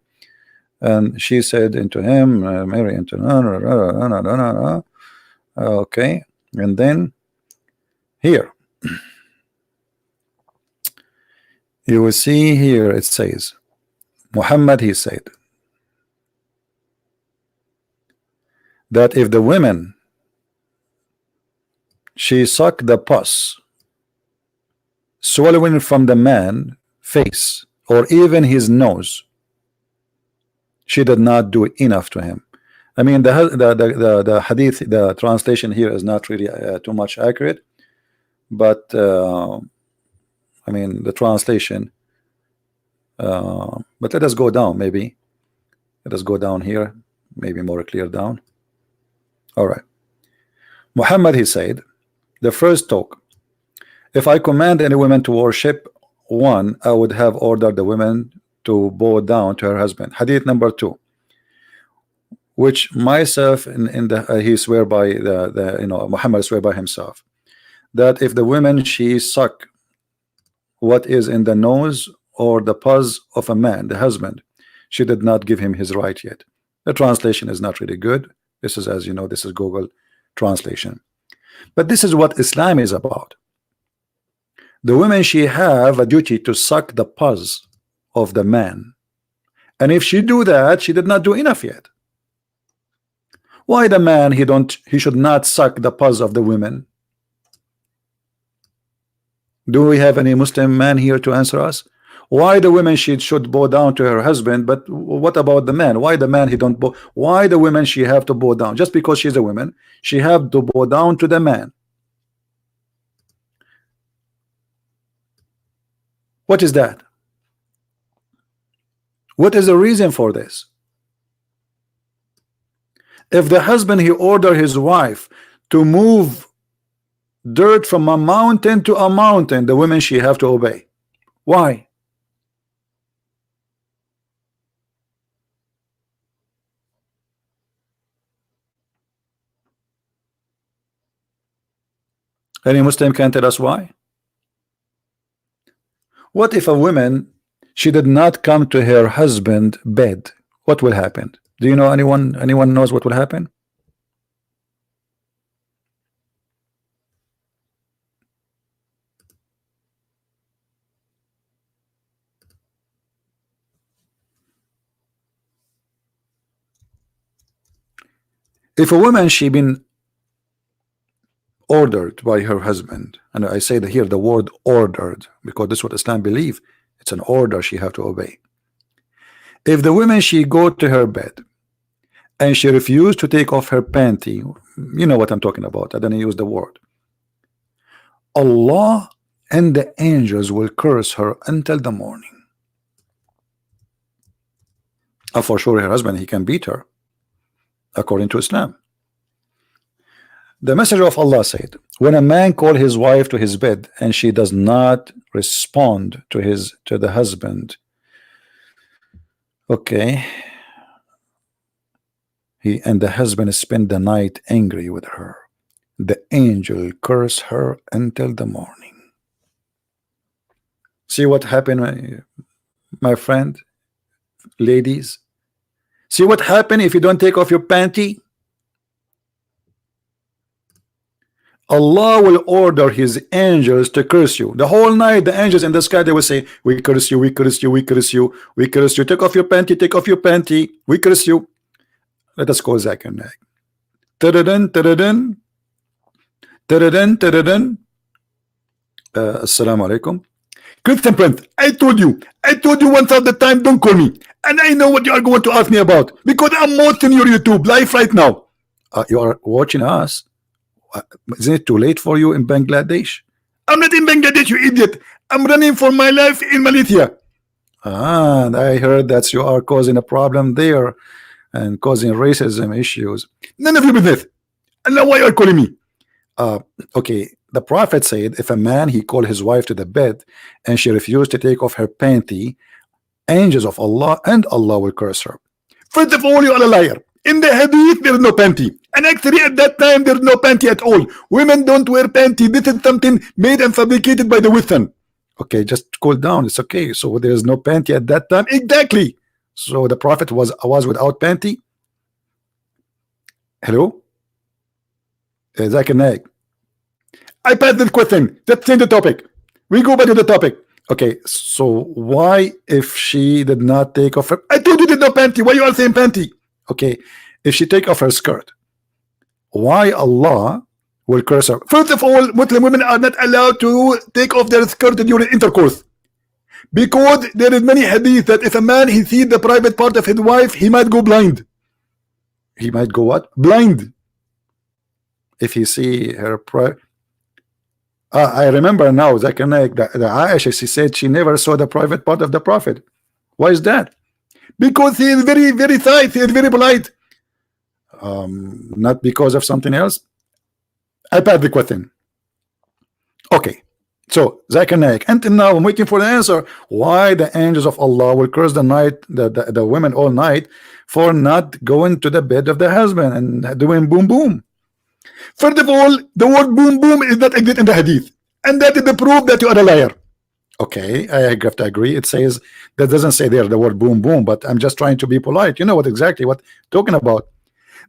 And she said into him, Mary into okay. And then here you will see here it says, Muhammad, he said that if the women she sucked the pus swallowing from the man face or even his nose, she did not do enough to him. I mean, the hadith, the translation here is not really too much accurate, but I mean the translation. But let us go down. Maybe let us go down here. Maybe more clear down. All right. Muhammad, he said, the first talk. If I command any woman to worship one, I would have ordered the women to bow down to her husband. Hadith number 2, which myself in the he swear by the Muhammad swear by himself that if the women she suck what is in the nose or the pus of a man, the husband, she did not give him his right yet. The translation is not really good. This is, as you know, this is Google translation. But this is what Islam is about. The women she have a duty to suck the pus of the man, and if she do that, she did not do enough yet. Why the man he should not suck the pus of the women? Do we have any Muslim man here to answer us? Why the women she should bow down to her husband, but what about the man? Why the man he don't bow? Why the women she have to bow down? Just because she's a woman, she have to bow down to the man. What is that? What is the reason for this? If the husband he order his wife to move dirt from a mountain to a mountain, the women she have to obey. Why? Any Muslim can tell us why? What if a woman she did not come to her husband bed? What will happen? Do you know anyone knows what will happen? If a woman she been ordered by her husband, and I say that here the word ordered because this is what Islam believe, it's an order she have to obey. If the woman she go to her bed and she refused to take off her panty, you know what I'm talking about, I don't use the word, Allah and the angels will curse her until the morning. And for sure her husband he can beat her according to Islam. The Messenger of Allah said, when a man call his wife to his bed and she does not respond to the husband, okay, and the husband spend the night angry with her, the angel curse her until the morning. See what happened, my friend, ladies? See what happened if you don't take off your panty? Allah will order his angels to curse you. The whole night the angels in the sky they will say, we curse you, we curse you, we curse you, we curse you, take off your panty, take off your panty, we curse you. Let us call Zakir Naik. Tadadun, tadadun, tadadun, tadadun. Assalamu alaikum. Christian Prince, I told you 1,000 times, don't call me. And I know what you are going to ask me about because I'm watching your YouTube live right now. You are watching us. Isn't it too late for you in Bangladesh? I'm not in Bangladesh, you idiot. I'm running for my life in Malaysia. And I heard that you are causing a problem there and causing racism issues. None of your business. And now why are you calling me? Okay, the Prophet said if a man he called his wife to the bed and she refused to take off her panty, angels of Allah and Allah will curse her. First of all, you are a liar. In the hadith there is no panty, and actually at that time there is no panty at all. Women don't wear panty. This is something made and fabricated by the Western. Okay, just cool down. It's okay. So there's no panty at that time. Exactly. So the prophet was without panty. Hello, Zakir Naik. I passed this question. Let's change the topic. We go back to the topic. Okay, so why if she did not take off her? I told you did no panty. Why you are saying panty? Okay, if she take off her skirt, why Allah will curse her? First of all, Muslim women are not allowed to take off their skirt during intercourse, because there is many hadith that if a man he sees the private part of his wife, he might go blind. He might go what? Blind. If he see her private. I remember now, Zakir Naik, the Aisha, she said she never saw the private part of the Prophet. Why is that? Because he is very, very nice, he is very polite. Not because of something else. I passed the question. Okay, so Zakir Naik, until now I'm waiting for the answer. Why the angels of Allah will curse the women all night for not going to the bed of the husband and doing boom boom? First of all, the word boom boom is not exist in the hadith, and that is the proof that you are a liar. Okay, I have to agree. It says that doesn't say there the word boom boom, but I'm just trying to be polite. You know what exactly what I'm talking about.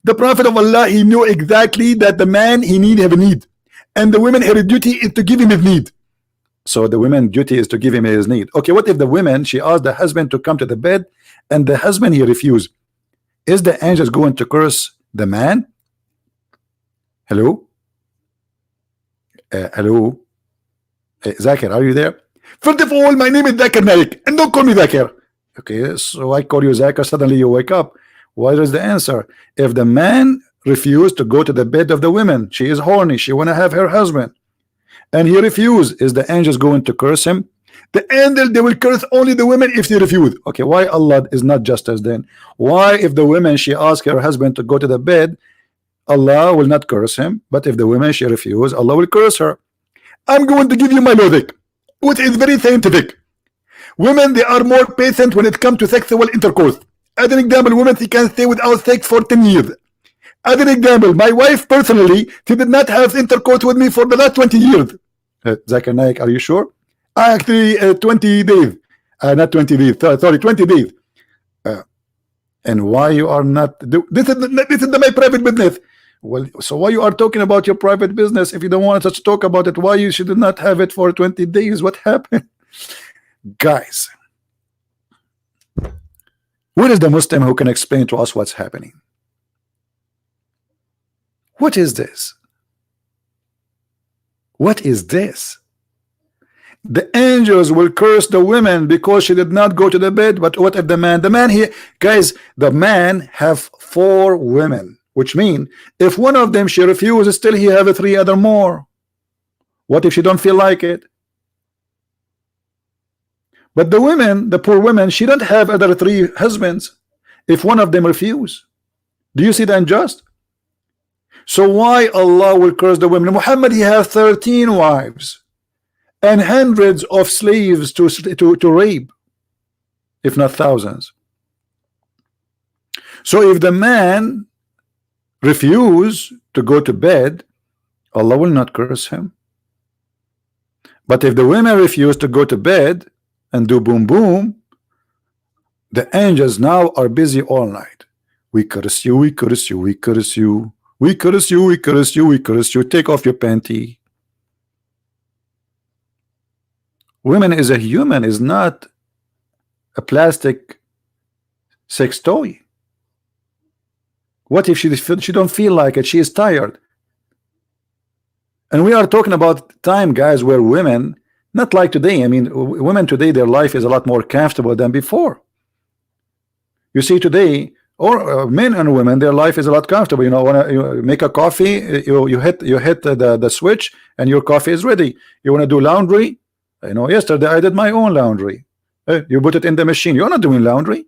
The Prophet of Allah, he knew exactly that the man he have a need, and the women her duty is to give him his need. So the women's duty is to give him his need. Okay, what if the women she asked the husband to come to the bed, and the husband he refused? Is the angels going to curse the man? Hello? Hello? Zakir, are you there? First of all, my name is Zakir Naik, and don't call me Zakir. Okay, so I call you Zakir, suddenly you wake up. What is the answer? If the man refused to go to the bed of the women, she is horny, she want to have her husband, and he refused, is the angels going to curse him? The angel, they will curse only the women if they refuse. Okay, why Allah is not just as then? Why if the women she asked her husband to go to the bed, Allah will not curse him, but if the woman she refuse, Allah will curse her? I'm going to give you my logic, which is very scientific. Women, they are more patient when it comes to sexual intercourse. As an example, women, she can stay without sex for 10 years. As an example, my wife personally, she did not have intercourse with me for the last 20 years. Zakir Naik, are you sure? Actually, 20 days. Not 20 days, sorry, 20 days. And why you are not? This is my private business. Well, so why you are talking about your private business if you don't want us to talk about it? Why you should not have it for 20 days? What happened? Guys, where is the Muslim who can explain to us what's happening? What is this? What is this? The angels will curse the women because she did not go to the bed. But what if the man here, guys, the man have 4 women, which mean if one of them she refuses, still he have 3 other more. What if she don't feel like it? But the women, the poor women, she don't have other 3 husbands if one of them refuse. Do you see the unjust? So why Allah will curse the women? Muhammad, he has 13 wives and hundreds of slaves to rape, if not thousands. So if the man refuse to go to bed, Allah will not curse him. But if the women refuse to go to bed and do boom boom, the angels now are busy all night. We curse you, we curse you, we curse you, we curse you, we curse you, we curse you. Take off your panty. Women is a human, is not a plastic sex toy. What if she don't feel like it? She is tired. And we are talking about time, guys, where women, not like today. I mean, women today, their life is a lot more comfortable than before. You see today, or men and women, their life is a lot comfortable. You know, when you make a coffee, you hit the switch, and your coffee is ready. You want to do laundry. You know, yesterday I did my own laundry. You put it in the machine. You're not doing laundry.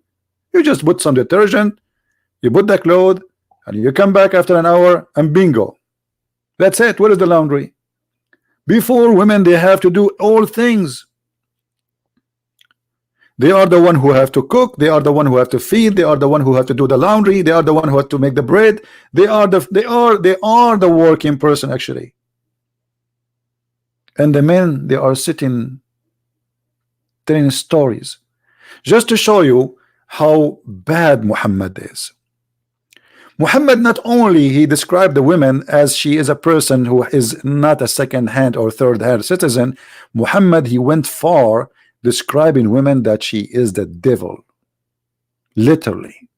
You just put some detergent. You put the clothes, and you come back after an hour, and bingo. That's it. Where is the laundry? Before, women, they have to do all things. They are the one who have to cook. They are the one who have to feed. They are the one who have to do the laundry. They are the one who have to make the bread. They are the working person actually. And the men, they are sitting telling stories, just to show you how bad Muhammad is. Muhammad not only he described the women as she is a person who is not a second-hand or third-hand citizen. Muhammad he went far describing women that she is the devil, literally.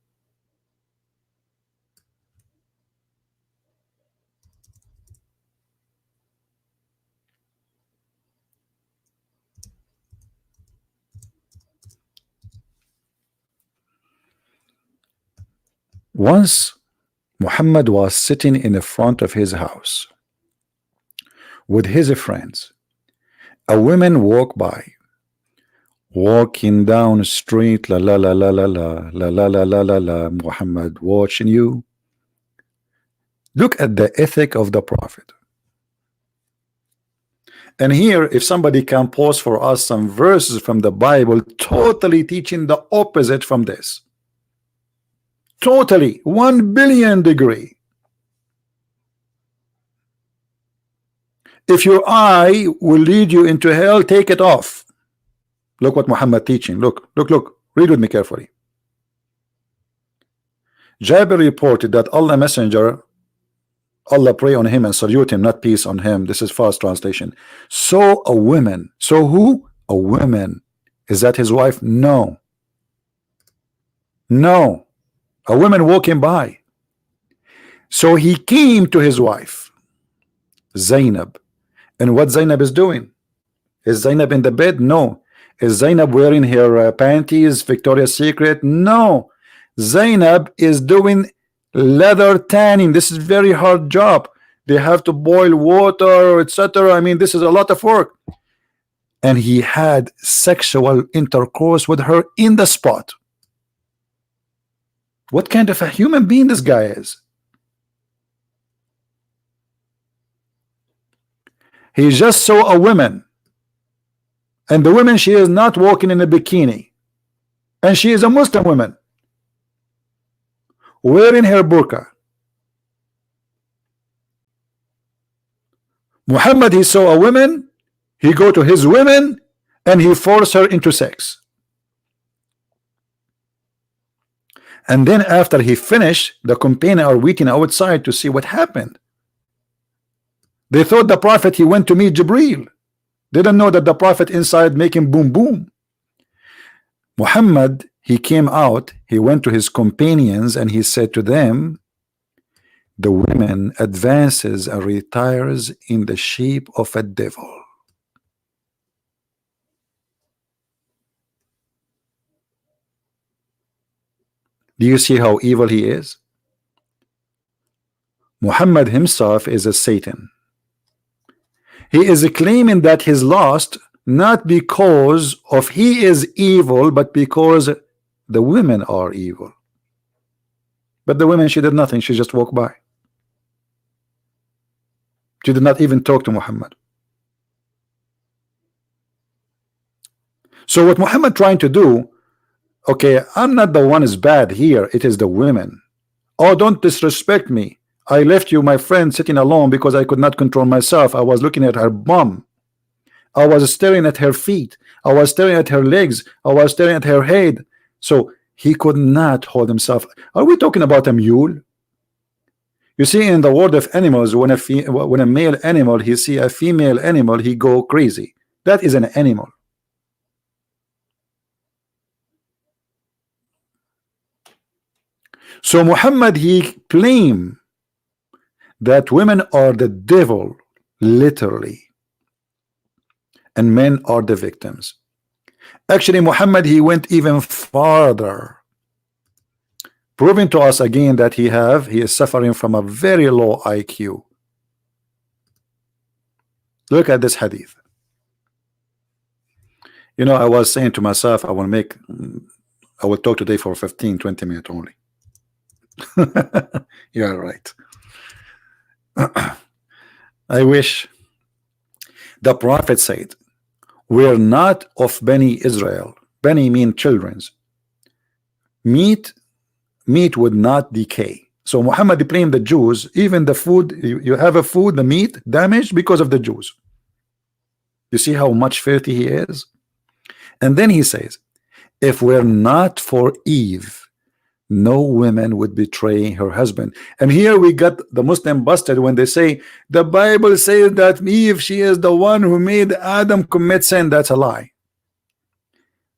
Once Muhammad was sitting in the front of his house with his friends. A woman walked by, walking down the street, la la la la la la la la la la la la. Muhammad watching you. Look at the ethic of the Prophet. And here, if somebody can post for us some verses from the Bible, totally teaching the opposite from this. Totally, 1 billion degree. If your eye will lead you into hell, take it off. Look what Muhammad teaching. Look, look, look. Read with me carefully. Jabir reported that Allah Messenger, Allah pray on him and salute him, not peace on him. This is fast translation. Saw a woman. So who? A woman. Is that his wife? No. No. A woman walking by. So he came to his wife, Zainab. And what Zainab is doing? Is Zainab in the bed? No. Is Zainab wearing her panties, Victoria's Secret? No. Zainab is doing leather tanning. This is very hard job. They have to boil water, etc. I mean, this is a lot of work. And he had sexual intercourse with her in the spot. What kind of a human being this guy is? He just saw a woman, and the woman, she is not walking in a bikini, and she is a Muslim woman wearing her burqa. Muhammad, he saw a woman, he go to his women, and he forced her into sex. And then after he finished, the companion are waiting outside to see what happened. They thought the Prophet, he went to meet Jibreel. They didn't know that the Prophet inside making boom boom. Muhammad, he came out, he went to his companions and he said to them, the woman advances and retires in the shape of a devil. Do you see how evil he is? Muhammad himself is a Satan. He is claiming that he's lost not because of he is evil, but because the women are evil. But the women, she did nothing. She just walked by. She did not even talk to Muhammad. So what Muhammad trying to do, okay, I'm not the one is bad here. It is the women. Oh, don't disrespect me. I left you, my friend, sitting alone because I could not control myself. I was looking at her bum. I was staring at her feet. I was staring at her legs. I was staring at her head. So he could not hold himself. Are we talking about a mule? You see, in the world of animals, when a male animal, he see a female animal, he go crazy. That is an animal. So Muhammad, he claimed that women are the devil, literally, and men are the victims. Actually, Muhammad, he went even farther, proving to us again that he is suffering from a very low IQ. Look at this hadith. You know, I was saying to myself, I will talk today for 15-20 minutes only. You're right. I wish. The Prophet said, we're not of Bani Israel. Bani mean children's. Meat would not decay. So Muhammad blamed the Jews. Even the food, you have a food, the meat damaged because of the Jews. You see how much filthy he is? And then he says, if we're not for Eve, no woman would betray her husband. And here we got the Muslim busted when they say the Bible says that Eve, she is the one who made Adam commit sin. That's a lie.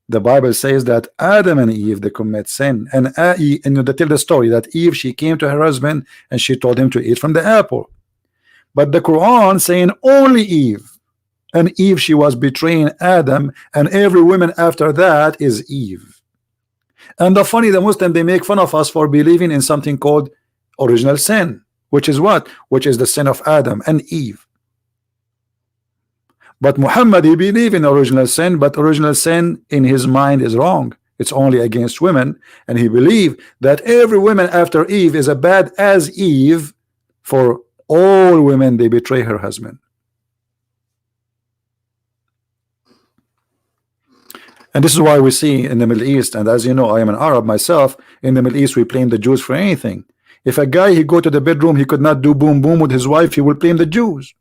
The Bible says that Adam and Eve, they commit sin, and they tell the story that Eve, she came to her husband and she told him to eat from the apple. But the Quran saying only Eve, and Eve, she was betraying Adam, and every woman after that is Eve. And the funny, the Muslim, they make fun of us for believing in something called original sin, which is what? Which is the sin of Adam and Eve. But Muhammad, he believe in original sin, but original sin in his mind is wrong. It's only against women, and he believe that every woman after Eve is as bad as Eve. For all women, they betray her husband. And this is why we see in the Middle East, and as you know, I am an Arab myself. In the Middle East, we blame the Jews for anything. If a guy, he go to the bedroom, he could not do boom boom with his wife, he will blame the Jews.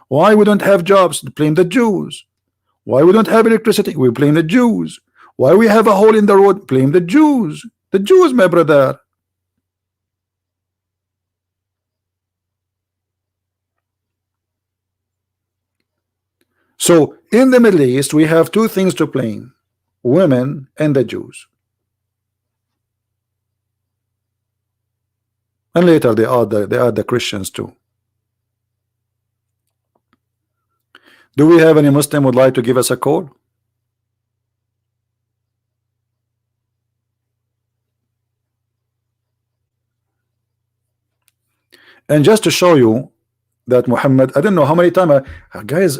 Why we don't have jobs? Blame the Jews. Why we don't have electricity? We blame the Jews. Why we have a hole in the road? Blame the Jews. The Jews, my brother. So in the Middle East, we have two things to blame: women and the Jews. And later they are the Christians too. Do we have any Muslim would like to give us a call? And just to show you that Muhammad, I don't know how many times, guys,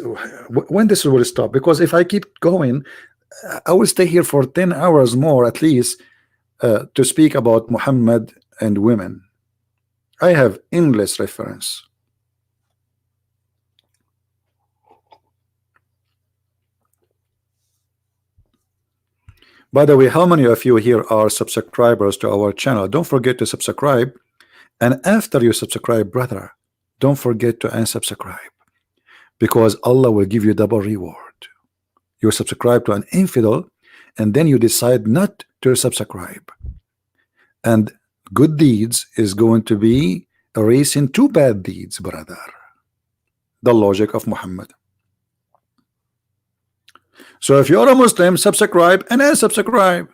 when this will stop, because if I keep going, I will stay here for 10 hours more at least to speak about Muhammad and women. I have endless reference. By the way, how many of you here are subscribers to our channel? Don't forget to subscribe. And after you subscribe, brother, don't forget to unsubscribe, because Allah will give you double reward. You subscribe to an infidel, and then you decide not to subscribe, and good deeds is going to be erasing two bad deeds, brother. The logic of Muhammad. So if you're a Muslim, subscribe and unsubscribe.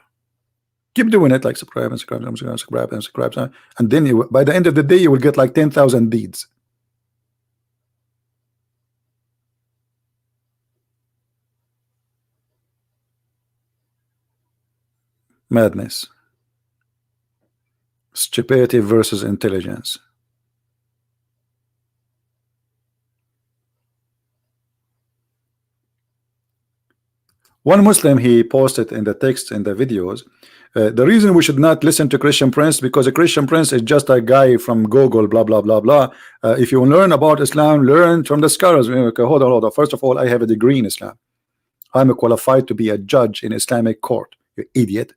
Keep doing it, like subscribe and subscribe and subscribe and subscribe, and then you, by the end of the day, you will get like 10,000 deeds. Madness. Stupidity versus intelligence. One Muslim, he posted in the text in the videos, the reason we should not listen to Christian Prince, because a Christian Prince is just a guy from Google, blah blah blah blah. If you learn about Islam, learn from the scholars. Okay, hold on. First of all, I have a degree in Islam. I'm qualified to be a judge in Islamic court, you idiot.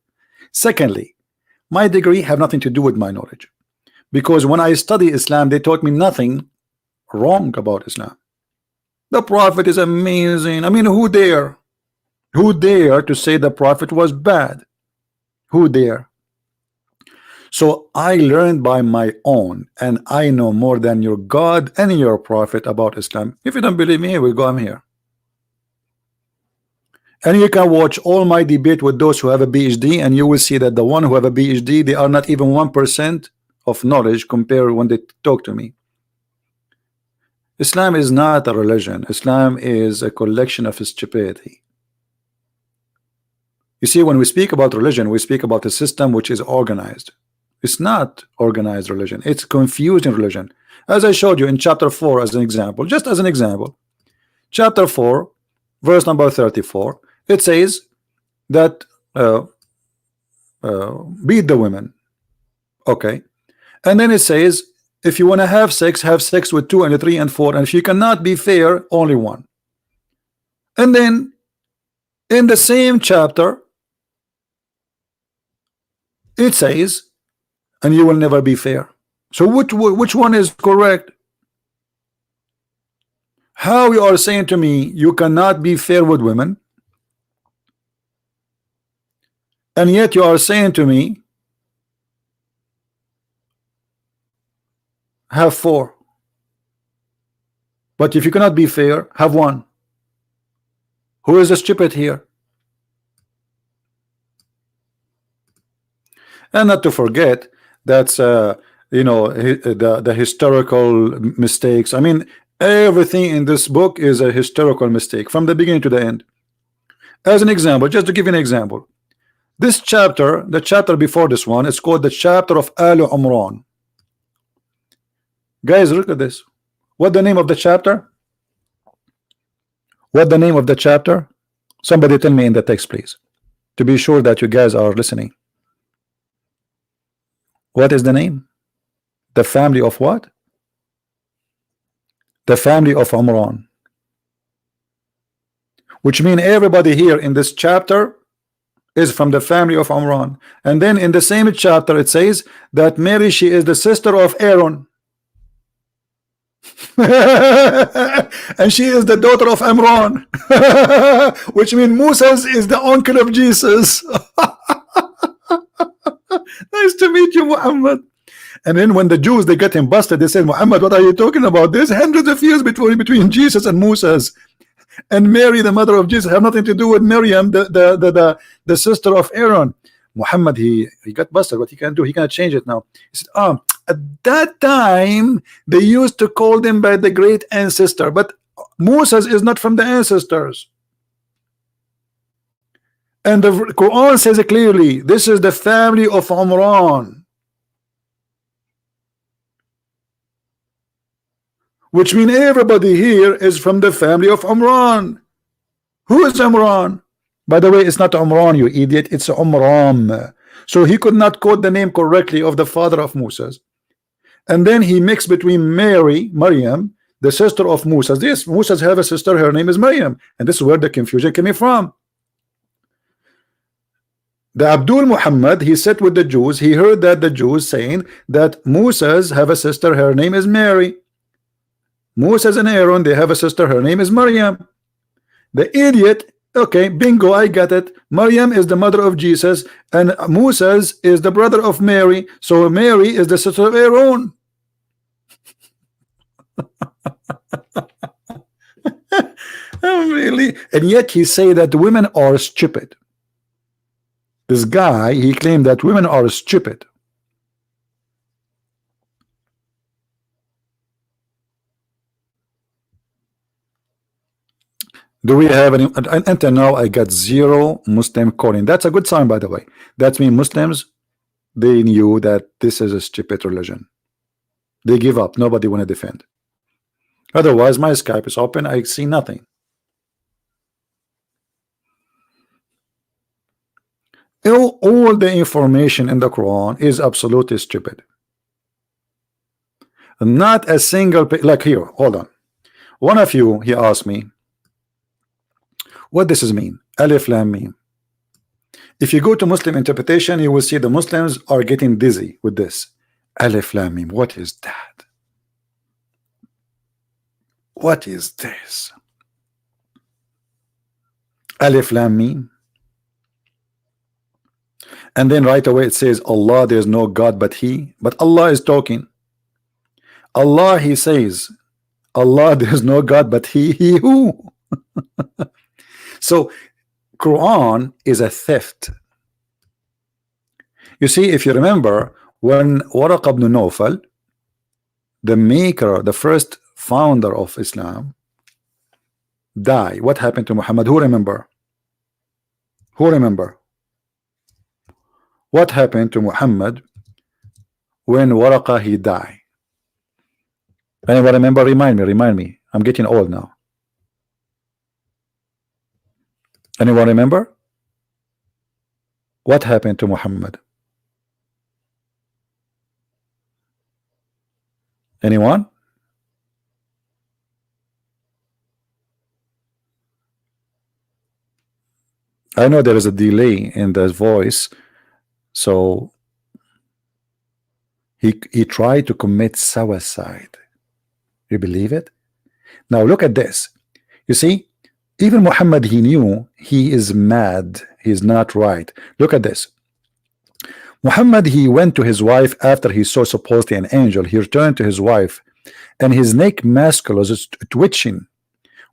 Secondly, my degree have nothing to do with my knowledge, because when I study Islam, they taught me nothing wrong about Islam. The Prophet is amazing. I mean, who dare to say the Prophet was bad? Who dare? So I learned by my own, and I know more than your God and your Prophet about Islam. If you don't believe me, we'll go. I'm here. And you can watch all my debate with those who have a PhD, and you will see that the one who have a PhD, they are not even 1% of knowledge compared when they talk to me. Islam is not a religion. Islam is a collection of stupidity. You see, when we speak about religion, we speak about a system which is organized. It's not organized religion. It's confusing religion. As I showed you in chapter 4 as an example, just as an example, chapter 4, verse number 34, it says that beat the women. Okay. And then it says, if you want to have sex with 2 and 3 and 4, and if you cannot be fair, only 1. And then in the same chapter, it says, and you will never be fair. So which one is correct? How you are saying to me you cannot be fair with women, And yet you are saying to me, have four. But if you cannot be fair, have one. Who is the stupid here? And not to forget that's you know, the historical mistakes. I mean, everything in this book is a historical mistake from the beginning to the end. As an example, just to give you an example, this chapter, the chapter before this one, is called the chapter of Al Umran. Guys, look at this. What the name of the chapter? What the name of the chapter? Somebody tell me in the text, please, to be sure that you guys are listening. What is the name? The family of what? The family of Umran. Which means everybody here in this chapter is from the family of Umran. And then in the same chapter it says that Mary, she is the sister of Aaron. And she is the daughter of Imran. Which means Moses is the uncle of Jesus. Nice to meet you, Muhammad. And then when the Jews, they get him busted, they said, Muhammad, what are you talking about? There's hundreds of years between Jesus and Moses. And Mary, the mother of Jesus, have nothing to do with Miriam, the sister of Aaron. Muhammad, he got busted. What he can do? He cannot change it now. He said, at that time they used to call them by the great ancestor, but Moses is not from the ancestors. And the Quran says it clearly, this is the family of Umran. Which means everybody here is from the family of Umran. Who is Umran? By the way, it's not Umran, you idiot, it's Umram. So he could not quote the name correctly of the father of Moses. And then he mixed between Mary, Maryam, the sister of Moses. Yes, Moses have a sister, her name is Maryam. And this is where the confusion came from. The Abdul Muhammad, he sat with the Jews, he heard that the Jews saying that Moses have a sister, her name is Mary. Moses and Aaron, they have a sister, her name is Maryam. The idiot, okay, bingo, I got it. Maryam is the mother of Jesus, and Moses is the brother of Mary. So Mary is the sister of Aaron. Really? And yet he say that women are stupid. This guy, he claimed that women are stupid. Do we have any? Until now, I got 0 Muslim calling. That's a good sign, by the way. That means Muslims, they knew that this is a stupid religion. They give up. Nobody want to defend. Otherwise, my Skype is open. I see nothing. All the information in the Quran is absolutely stupid. Not a single, like here, hold on. One of you, he asked me, what does this mean? Alif Lam Mim. If you go to Muslim interpretation, you will see the Muslims are getting dizzy with this. Alif Lam Mim. What is that? What is this? Alif Lam Mim. And then right away it says Allah, there's no God but He. But Allah is talking. Allah, He says, Allah, there's no God but He who. So Quran is a theft. You see, if you remember, when Waraq ibn Nawfal, the maker, the first founder of Islam, died, what happened to Muhammad? Who remember? Who remember? What happened to Muhammad when Waraqa he died? Anyone remember? Remind me. I'm getting old now. Anyone remember? What happened to Muhammad? Anyone? I know there is a delay in the voice, so he tried to commit suicide. You believe it? Now look at this. You see, Even Muhammad, he knew he is mad. He's not right. Look at this. Muhammad, he went to his wife after he saw supposedly an angel. He returned to his wife, and his neck muscles is twitching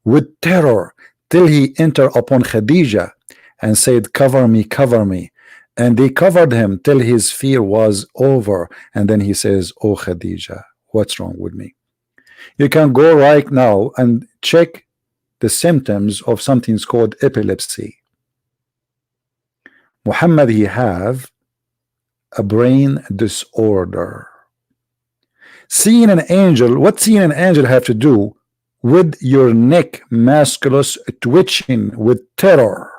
with terror till he entered upon Khadijah and said, cover me, cover me. And they covered him till his fear was over. And then he says, oh Khadijah, what's wrong with me? You can go right now and check the symptoms of something called epilepsy. Muhammad, he have a brain disorder. Seeing an angel, what seeing an angel have to do with your neck musculus twitching with terror?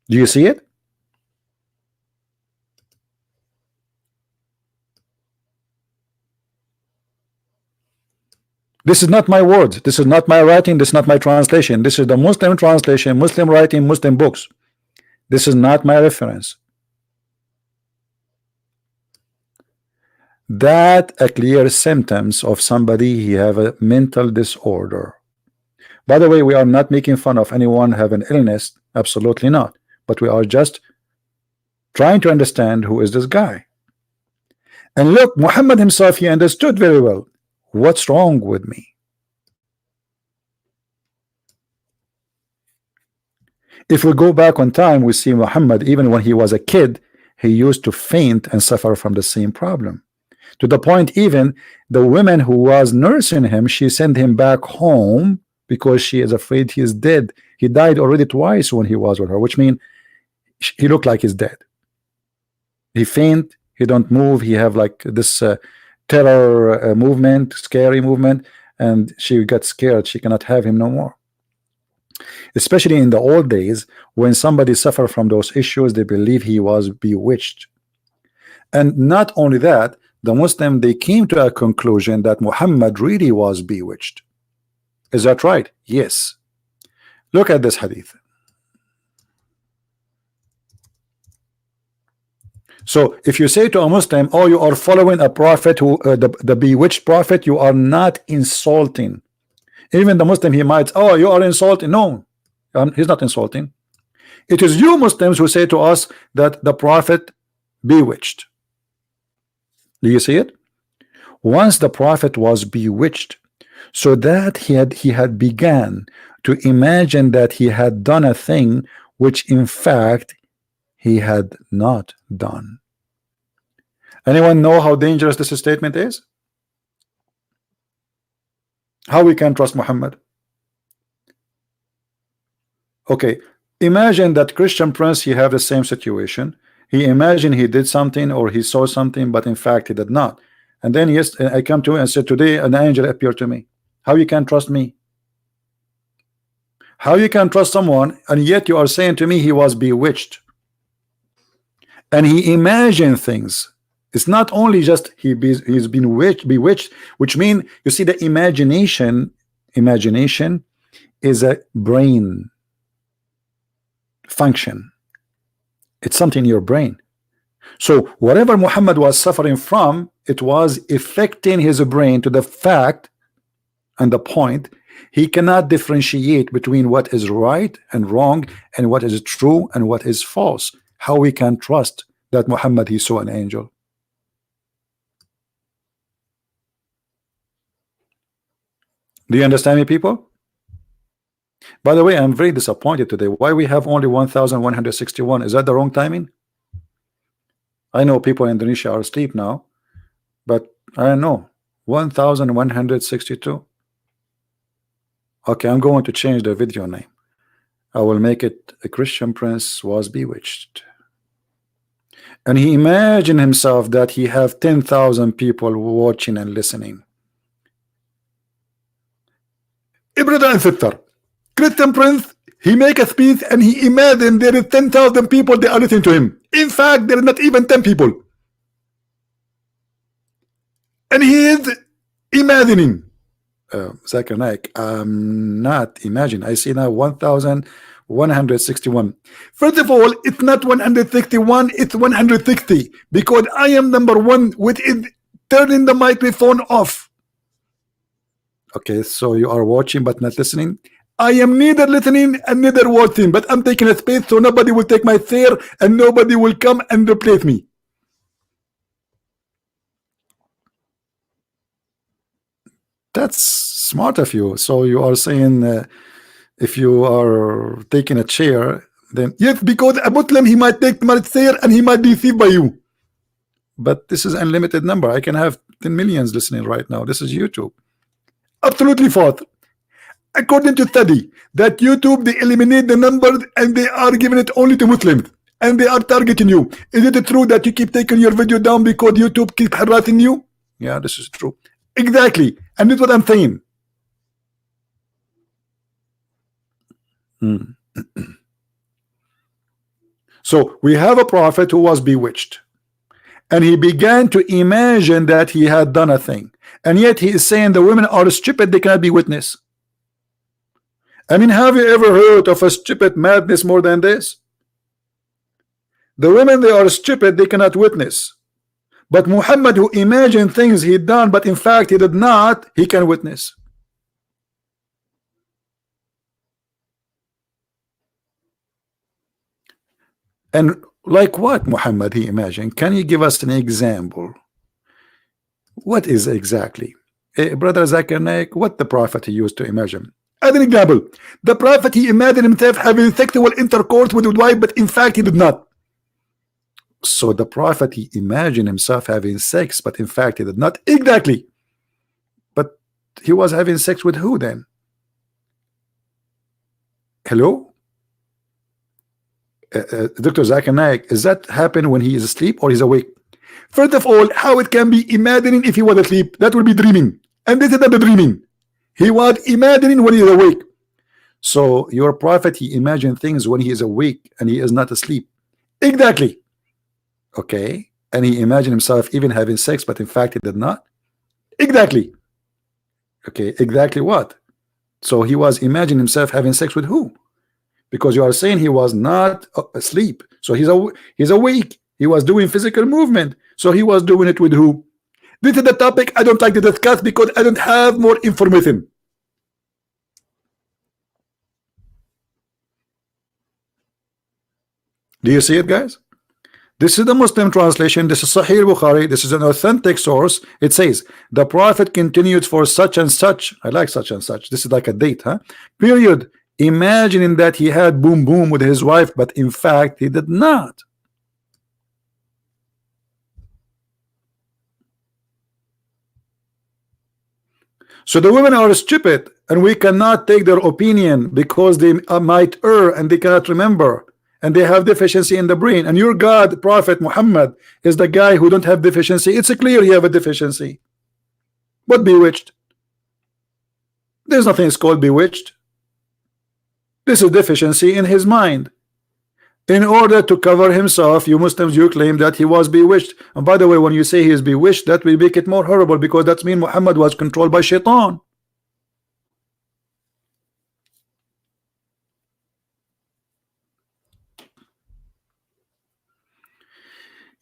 Do you see it? This is not my words. This is not my writing. This is not my translation. This is the Muslim translation, Muslim writing, Muslim books. This is not my reference. That a clear symptoms of somebody he have a mental disorder. By the way, we are not making fun of anyone have an illness. Absolutely not. But we are just trying to understand who is this guy. And look, Muhammad himself, he understood very well. What's wrong with me? If we go back on time, we see Muhammad, even when he was a kid, he used to faint and suffer from the same problem. To the point, even the woman who was nursing him, she sent him back home because she is afraid he is dead. He died already twice when he was with her, which means he looked like he's dead. He faint, he don't move, he have like this terror movement, scary movement, and she got scared. She cannot have him no more. Especially in the old days, when somebody suffered from those issues, they believe he was bewitched. And not only that, the Muslim, they came to a conclusion that Muhammad really was bewitched. Is that right? Yes. Look at this hadith. So if you say to a Muslim, oh, you are following a prophet who the bewitched prophet, you are not insulting. Even the Muslim, he might, oh, you are insulting. No, he's not insulting. It is you Muslims who say to us that the prophet bewitched. Do you see it? Once the prophet was bewitched, so that he had began to imagine that he had done a thing which in fact he had not done. Anyone know how dangerous this statement is? How we can trust Muhammad? Okay, imagine that Christian prince, he have the same situation. He imagined he did something or he saw something, but in fact he did not. And then yes, I come to him and said, today an angel appeared to me. How you can trust me? How you can trust someone and yet you are saying to me he was bewitched? And he imagined things. It's not only just he's been bewitched, which means, you see, the imagination is a brain function. It's something in your brain. So whatever Muhammad was suffering from, it was affecting his brain to the fact and the point he cannot differentiate between what is right and wrong and what is true and what is false. How we can trust that Muhammad he saw an angel? Do you understand me, people? By the way, I'm very disappointed today. Why we have only 1161? Is that the wrong timing? I know people in Indonesia are asleep now, but I don't know. 1162. Okay, I'm going to change the video name. I will make it A Christian Prince Was Bewitched. And he imagined himself that he have 10,000 people watching and listening. Brother and sister, Christian Prince, he make a speech and he imagined there is 10,000 people they are listening to him. In fact, there is not even 10 people. And he is imagining. Zakir Naik, I'm not imagining. I see now 1161. First of all, it's not 161, it's 160, because I am number one with it turning the microphone off. Okay, so you are watching but not listening. I am neither listening and neither watching, but I'm taking a space so nobody will take my chair and nobody will come and replace me. That's smart of you. So you are saying if you are taking a chair, then yes, because a Muslim he might take my chair and he might be deceived by you. But this is unlimited number. I can have 10 millions listening right now. This is YouTube. Absolutely false. According to study that YouTube they eliminate the numbers and they are giving it only to Muslims and they are targeting you. Is it true that you keep taking your video down because YouTube keep harassing you? Yeah, this is true. Exactly. And this is what I'm saying. So we have a prophet who was bewitched and he began to imagine that he had done a thing, and yet he is saying the women are stupid, they cannot be witness. I mean, have you ever heard of a stupid madness more than this? The women, they are stupid, they cannot witness. But Muhammad, who imagined things he done but in fact he did not, he can witness. And like what Muhammad he imagined? Can you give us an example? What is exactly? Brother Zakir Naik, what the prophet he used to imagine? As an example, the prophet he imagined himself having sexual intercourse with his wife, but in fact he did not. So the prophet he imagined himself having sex, but in fact he did not. Exactly. But he was having sex with who then? Hello? Dr. Zakir Naik, is that happen when he is asleep or he's awake? First of all, how it can be imagining if he was asleep? That would be dreaming. And this is not the dreaming. He was imagining when he is awake. So your prophet he imagined things when he is awake and he is not asleep. Exactly. Okay. And he imagined himself even having sex, but in fact he did not. Exactly. Okay. Exactly what? So he was imagining himself having sex with who? Because you are saying he was not asleep. So he's awake. He was doing physical movement. So he was doing it with who? This is the topic I don't like to discuss because I don't have more information. Do you see it, guys? This is the Muslim translation. This is Sahih Bukhari. This is an authentic source. It says the prophet continued for such and such. I like such and such. This is like a date, huh? Period. Imagining that he had boom boom with his wife, but in fact he did not. So the women are stupid and we cannot take their opinion because they might err and they cannot remember and they have deficiency in the brain. And your God, Prophet Muhammad, is the guy who don't have deficiency. It's clear he have a deficiency. What bewitched? There's nothing called bewitched. This is deficiency in his mind. In order to cover himself, you Muslims, you claim that he was bewitched. And by the way, when you say he is bewitched, that will make it more horrible because that means Muhammad was controlled by shaitan.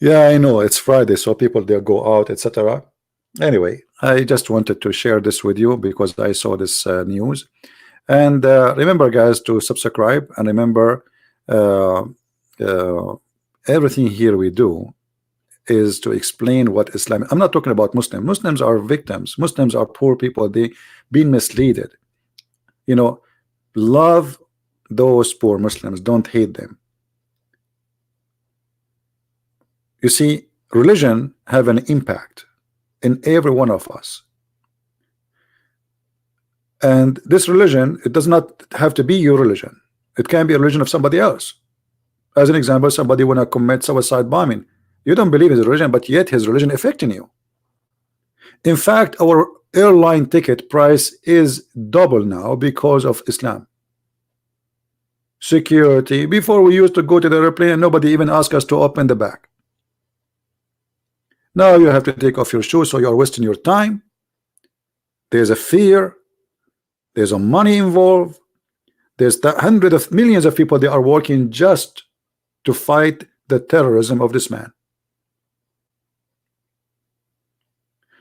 Yeah, I know it's Friday, so people they go out, etc. Anyway, I just wanted to share this with you because I saw this news. And remember, guys, to subscribe and remember. Everything here we do is to explain what Islam. I'm not talking about Muslims. Muslims are victims. Muslims are poor people. They been misled. You know, love those poor Muslims. Don't hate them. You see, religion have an impact in every one of us. And this religion, it does not have to be your religion. It can be a religion of somebody else. As an example, somebody want to commit suicide bombing. You don't believe his religion, but yet his religion affecting you. In fact, our airline ticket price is double now because of Islam. Security. Before we used to go to the airplane and nobody even asked us to open the bag. Now you have to take off your shoes, so you are wasting your time. There's a fear. There's a money involved. There's hundreds of millions of people. They are working just to fight the terrorism of this man.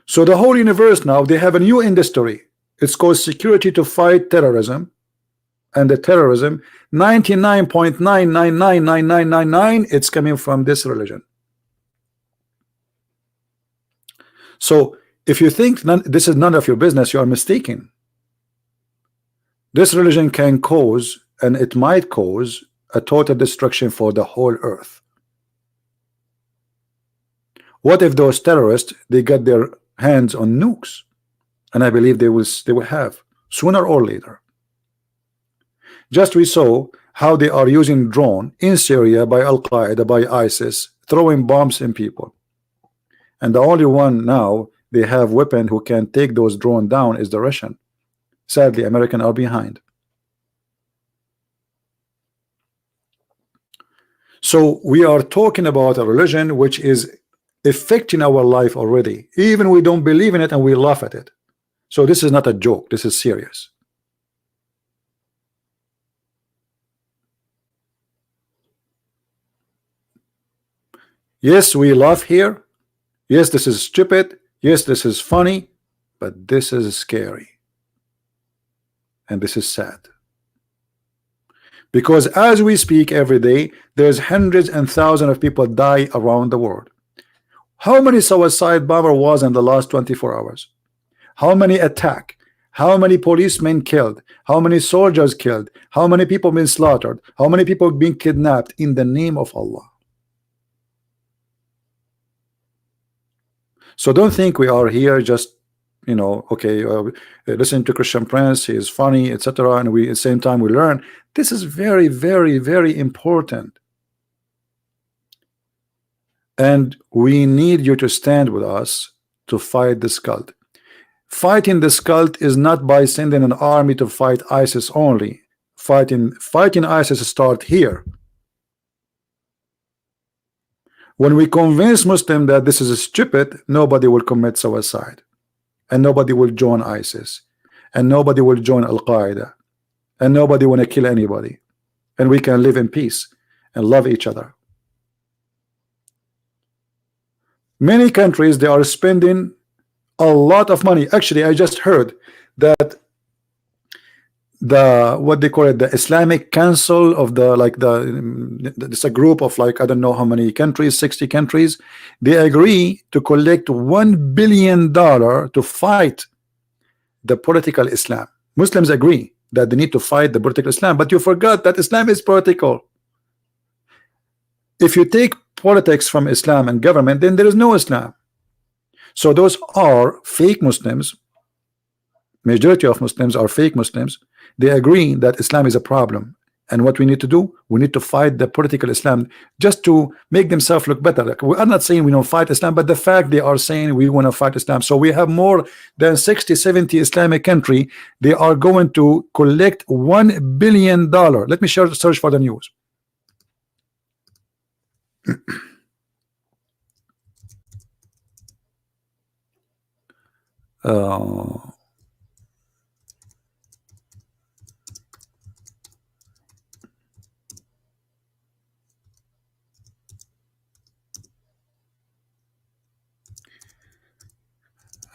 So the whole universe now, they have a new industry. It's called security to fight terrorism. and the terrorism, 99.9999999, it's coming from this religion. So if you think this is none of your business, you are mistaken. This religion can cause, and it might cause, a total destruction for the whole earth. What if those terrorists, they got their hands on nukes? And I believe they will have sooner or later. Just we saw how they are using drone in Syria by Al-Qaeda, by ISIS, throwing bombs in people. And the only one now they have weapon who can take those drones down is the Russian. Sadly, American are behind. So we are talking about a religion which is affecting our life already. Even we don't believe in it and we laugh at it. So this is not a joke. This is serious. Yes, we laugh here. Yes, this is stupid. Yes, this is funny. But this is scary. And this is sad. Because as we speak every day, there's hundreds and thousands of people die around the world. How many suicide bomber was in the last 24 hours? How many attack? How many policemen killed? How many soldiers killed? How many people been slaughtered? How many people been kidnapped in the name of Allah? So don't think we are here just, you know, okay, listen to Christian Prince, he is funny, etc. And we at the same time we learn. This is very, very, very important. And we need you to stand with us to fight this cult. Fighting this cult is not by sending an army to fight ISIS only. Fighting ISIS start here. When we convince Muslims that this is stupid, nobody will commit suicide, and nobody will join ISIS, and nobody will join Al-Qaeda, and nobody want to kill anybody, and we can live in peace and love each other. Many countries, they are spending a lot of money. Actually, I just heard that the what they call it, the Islamic Council of the it's a group of like I don't know how many countries, 60 countries, they agree to collect $1 billion to fight the political Islam. Muslims agree that they need to fight the political Islam, but you forgot that Islam is political. If you take politics from Islam and government, then there is no Islam. So those are fake Muslims. Majority of Muslims are fake Muslims. They agree that Islam is a problem, and what we need to do, we need to fight the political Islam just to make themselves look better. Like, we are not saying we don't fight Islam, but the fact they are saying we want to fight Islam. So we have more than 60-70 Islamic country. They are going to collect $1 billion. Let me search for the news.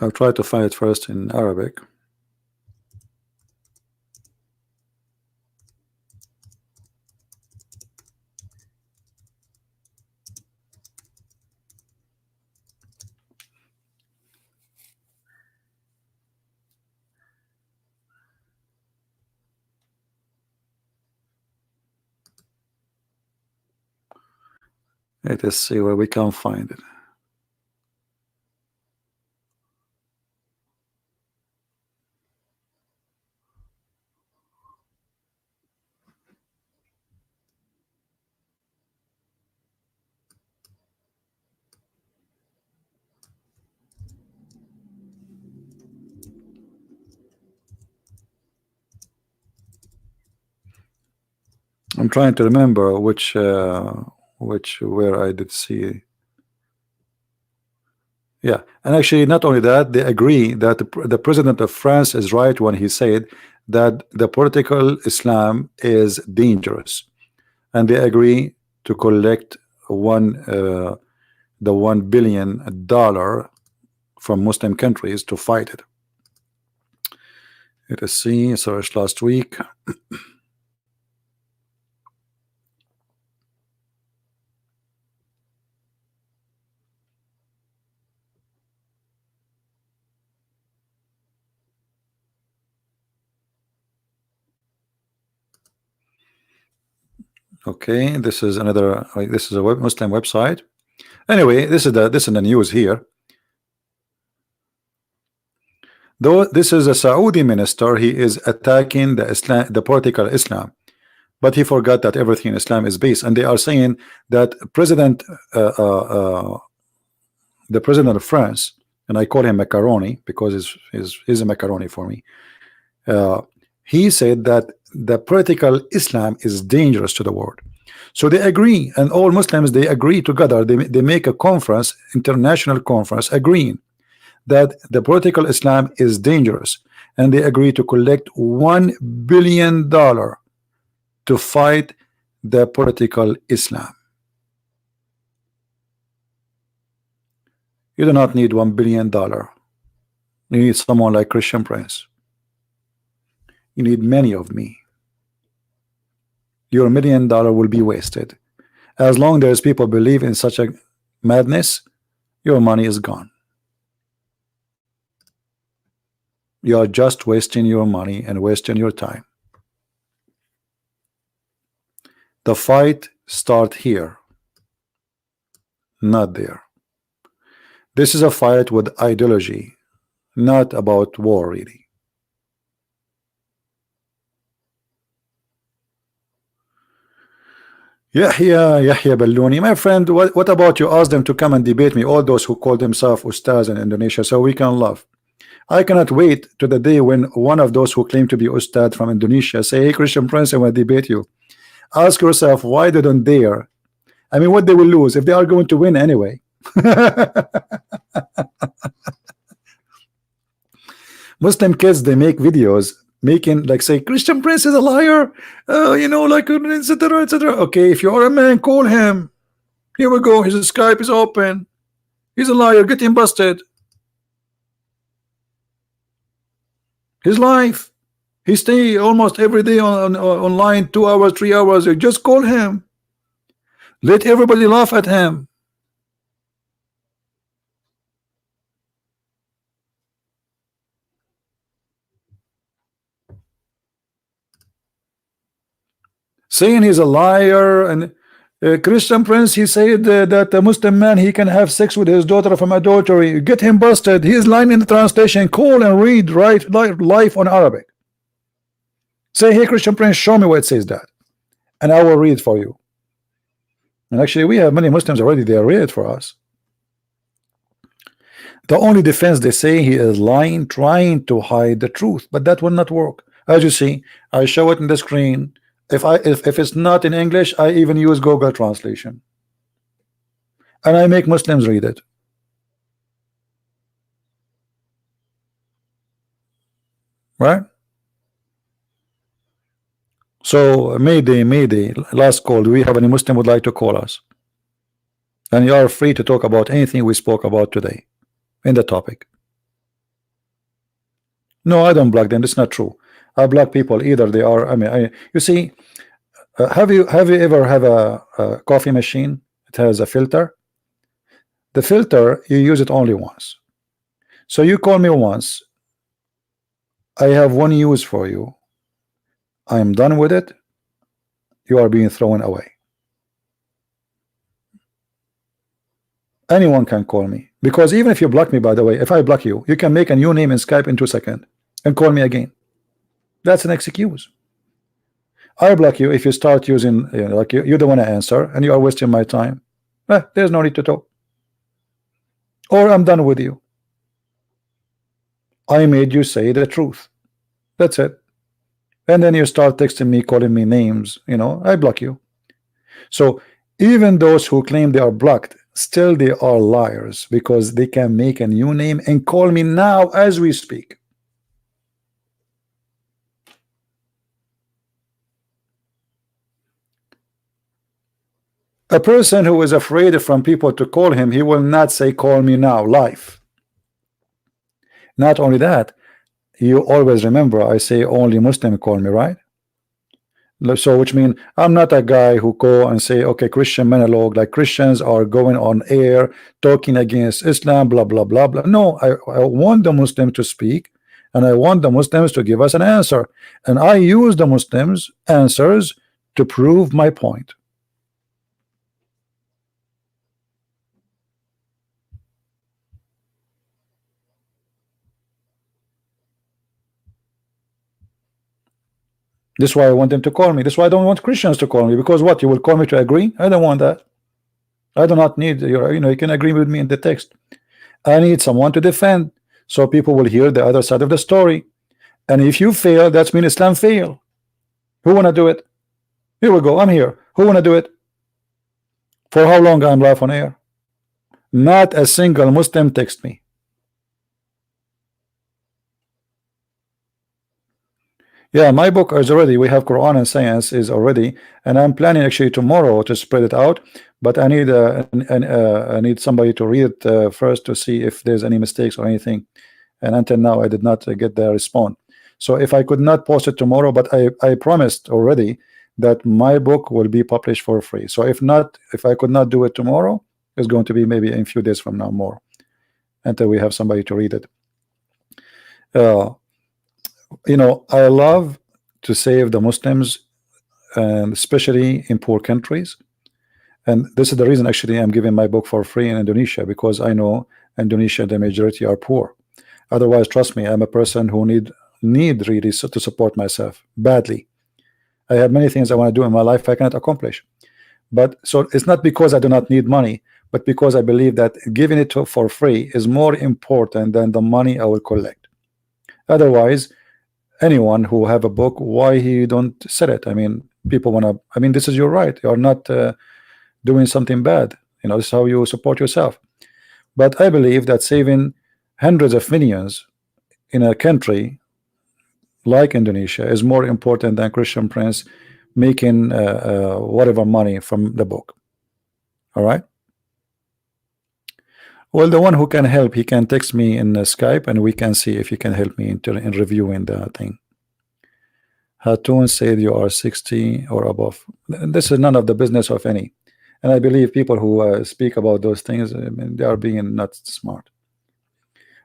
I'll try to find it first in Arabic. Let us see where we can find it. I'm trying to remember where I did see. Yeah, and actually not only that, they agree that the president of France is right when he said that the political Islam is dangerous, and they agree to collect the $1 billion from Muslim countries to fight it. Let us see, searched last week. Okay, this is another. This is a Muslim website. Anyway, this is the news here. Though this is a Saudi minister, he is attacking the Islam, the political Islam, but he forgot that everything in Islam is based. And they are saying that uh, uh, uh, the president of France, and I call him macaroni because he's a macaroni for me. Uh, he said that the political Islam is dangerous to the world. So they agree, and all Muslims they agree together. They make a conference, international conference, agreeing that the political Islam is dangerous, and they agree to collect $1 billion to fight the political Islam. You do not need $1 billion. You need someone like Christian Prince. You need many of me. Your $1 million will be wasted. As long as people believe in such a madness, your money is gone. You are just wasting your money and wasting your time. The fight starts here, not there. This is a fight with ideology, not about war, really. Yahya Balloni, my friend, what about you ask them to come and debate me, all those who call themselves Ustaz in Indonesia, so we can laugh. I cannot wait to the day when one of those who claim to be Ustad from Indonesia say, hey, Christian Prince, I want to debate you. Ask yourself why they don't dare. I mean, what they will lose if they are going to win anyway. Muslim kids, they make videos making like say Christian Prince is a liar, you know, like etc etc. Okay, if you are a man, call him. Here we go. His Skype is open. He's a liar. Get him busted. His life. He stay almost every day online, 2 hours, 3 hours. You just call him. Let everybody laugh at him. Saying he's a liar, and Christian Prince, he said that a Muslim man, he can have sex with his daughter from adultery. Get him busted. He is lying in the translation. Call and read right live on Arabic. Say, hey, Christian Prince, show me where it says that, and I will read for you. And actually, we have many Muslims already. They read it for us. The only defense, they say he is lying, trying to hide the truth, but that will not work. As you see, I show it in the screen. If it's not in English, I even use Google translation, and I make Muslims read it. Right? So Mayday, last call. Do we have any Muslim would like to call us? And you are free to talk about anything we spoke about today in the topic. No, I don't block them. It's not true. I block people either. They are. I mean, you see. Have you ever have a coffee machine? It has a filter. The filter, you use it only once. So you call me once. I have one use for you. I am done with it. You are being thrown away. Anyone can call me, because even if you block me, by the way, if I block you, you can make a new name in Skype in 2 seconds and call me again. That's an excuse. I block you if you start using, you know, like you don't want to answer and you are wasting my time. There's no need to talk. Or I'm done with you. I made you say the truth. That's it. And then you start texting me, calling me names, you know, I block you. So even those who claim they are blocked, still they are liars, because they can make a new name and call me now as we speak. A person who is afraid from people to call him, he will not say call me now live. Not only that, you always remember I say only Muslim call me, right? So which means I'm not a guy who go and say, okay, Christian monologue, like Christians are going on air talking against Islam, blah blah blah blah. No, I want the Muslim to speak, and I want the Muslims to give us an answer, and I use the Muslims answers to prove my point. This is why I want them to call me. This is why I don't want Christians to call me, because what, you will call me to agree? I don't want that. I do not need your, you can agree with me in the text. I need someone to defend, so people will hear the other side of the story. And if you fail, that's mean Islam fail. Who wanna do it? Here we go. I'm here. Who wanna do it? For how long I'm live on air? Not a single Muslim text me. Yeah, my book is already, we have Quran and Science is already, and I'm planning actually tomorrow to spread it out, but I need somebody to read it first to see if there's any mistakes or anything, and until now I did not get the response. So if I could not post it tomorrow, but I promised already that my book will be published for free. So if I could not do it tomorrow, it's going to be maybe in a few days from now more, until we have somebody to read it. I love to save the Muslims, and especially in poor countries. And this is the reason actually I'm giving my book for free in Indonesia, because I know Indonesia, the majority are poor. Otherwise, trust me, I'm a person who need really to support myself badly. I have many things I want to do in my life I cannot accomplish. But so it's not because I do not need money, but because I believe that giving it for free is more important than the money I will collect. Otherwise, anyone who have a book, why he don't sell it? I mean, people want to, I mean, this is your right. You're not doing something bad. This is how you support yourself. But I believe that saving hundreds of millions in a country like Indonesia is more important than Christian Prince making whatever money from the book. All right. Well, the one who can help, he can text me in Skype, and we can see if he can help me in reviewing the thing. Hatun said you are 60 or above. This is none of the business of any. And I believe people who speak about those things, I mean, they are being not smart.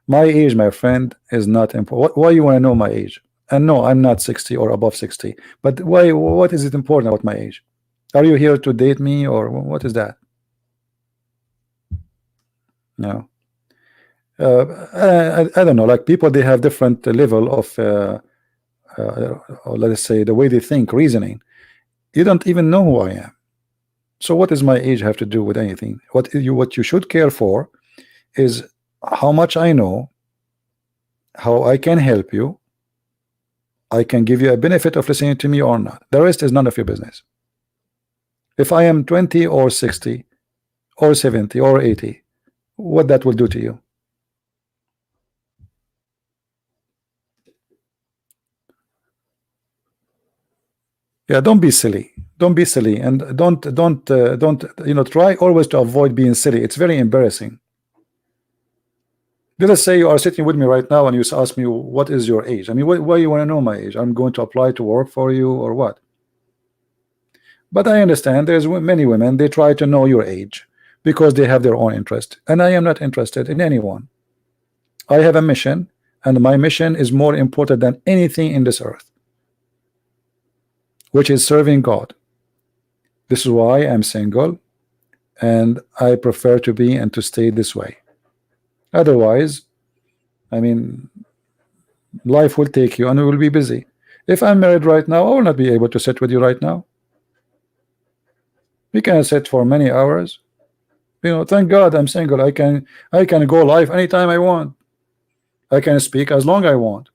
My age, my friend, is not important. Why you want to know my age? And no, I'm not 60 or above 60. But why? What is it important about my age? Are you here to date me, or what is that? No. I don't know. Like, people, they have different level of, or let us say, the way they think, reasoning. You don't even know who I am. So what does my age have to do with anything? What you should care for is how much I know, how I can help you. I can give you a benefit of listening to me or not. The rest is none of your business. If I am 20 or 60 or 70 or 80, what that will do to you? Yeah, don't be silly. Don't be silly, and don't try always to avoid being silly. It's very embarrassing. Let us say you are sitting with me right now and you ask me, what is your age? I mean, why you want to know my age? I'm going to apply to work for you or what? But I understand there's many women, they try to know your age because they have their own interest, and I am not interested in anyone. I have a mission, and my mission is more important than anything in this earth, which is serving God. This is why I'm single, and I prefer to be and to stay this way. Otherwise, I mean, life will take you and we will be busy. If I'm married right now, I will not be able to sit with you right now. We can sit for many hours. Thank God I'm single. I can go live anytime I want. I can speak as long I want.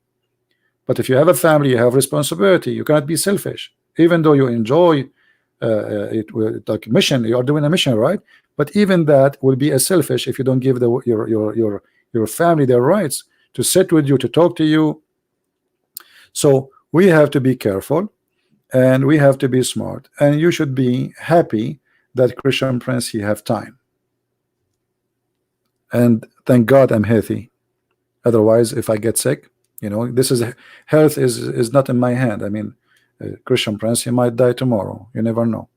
But if you have a family, you have responsibility. You cannot be selfish, even though you enjoy it like mission. You are doing a mission, right? But even that will be as selfish if you don't give your family their rights to sit with you, to talk to you. So we have to be careful, and we have to be smart, and you should be happy that Christian Prince, he have time. And thank God I'm healthy. Otherwise, if I get sick, this is health is not in my hand. I mean, Christian Prince, he might die tomorrow. You never know.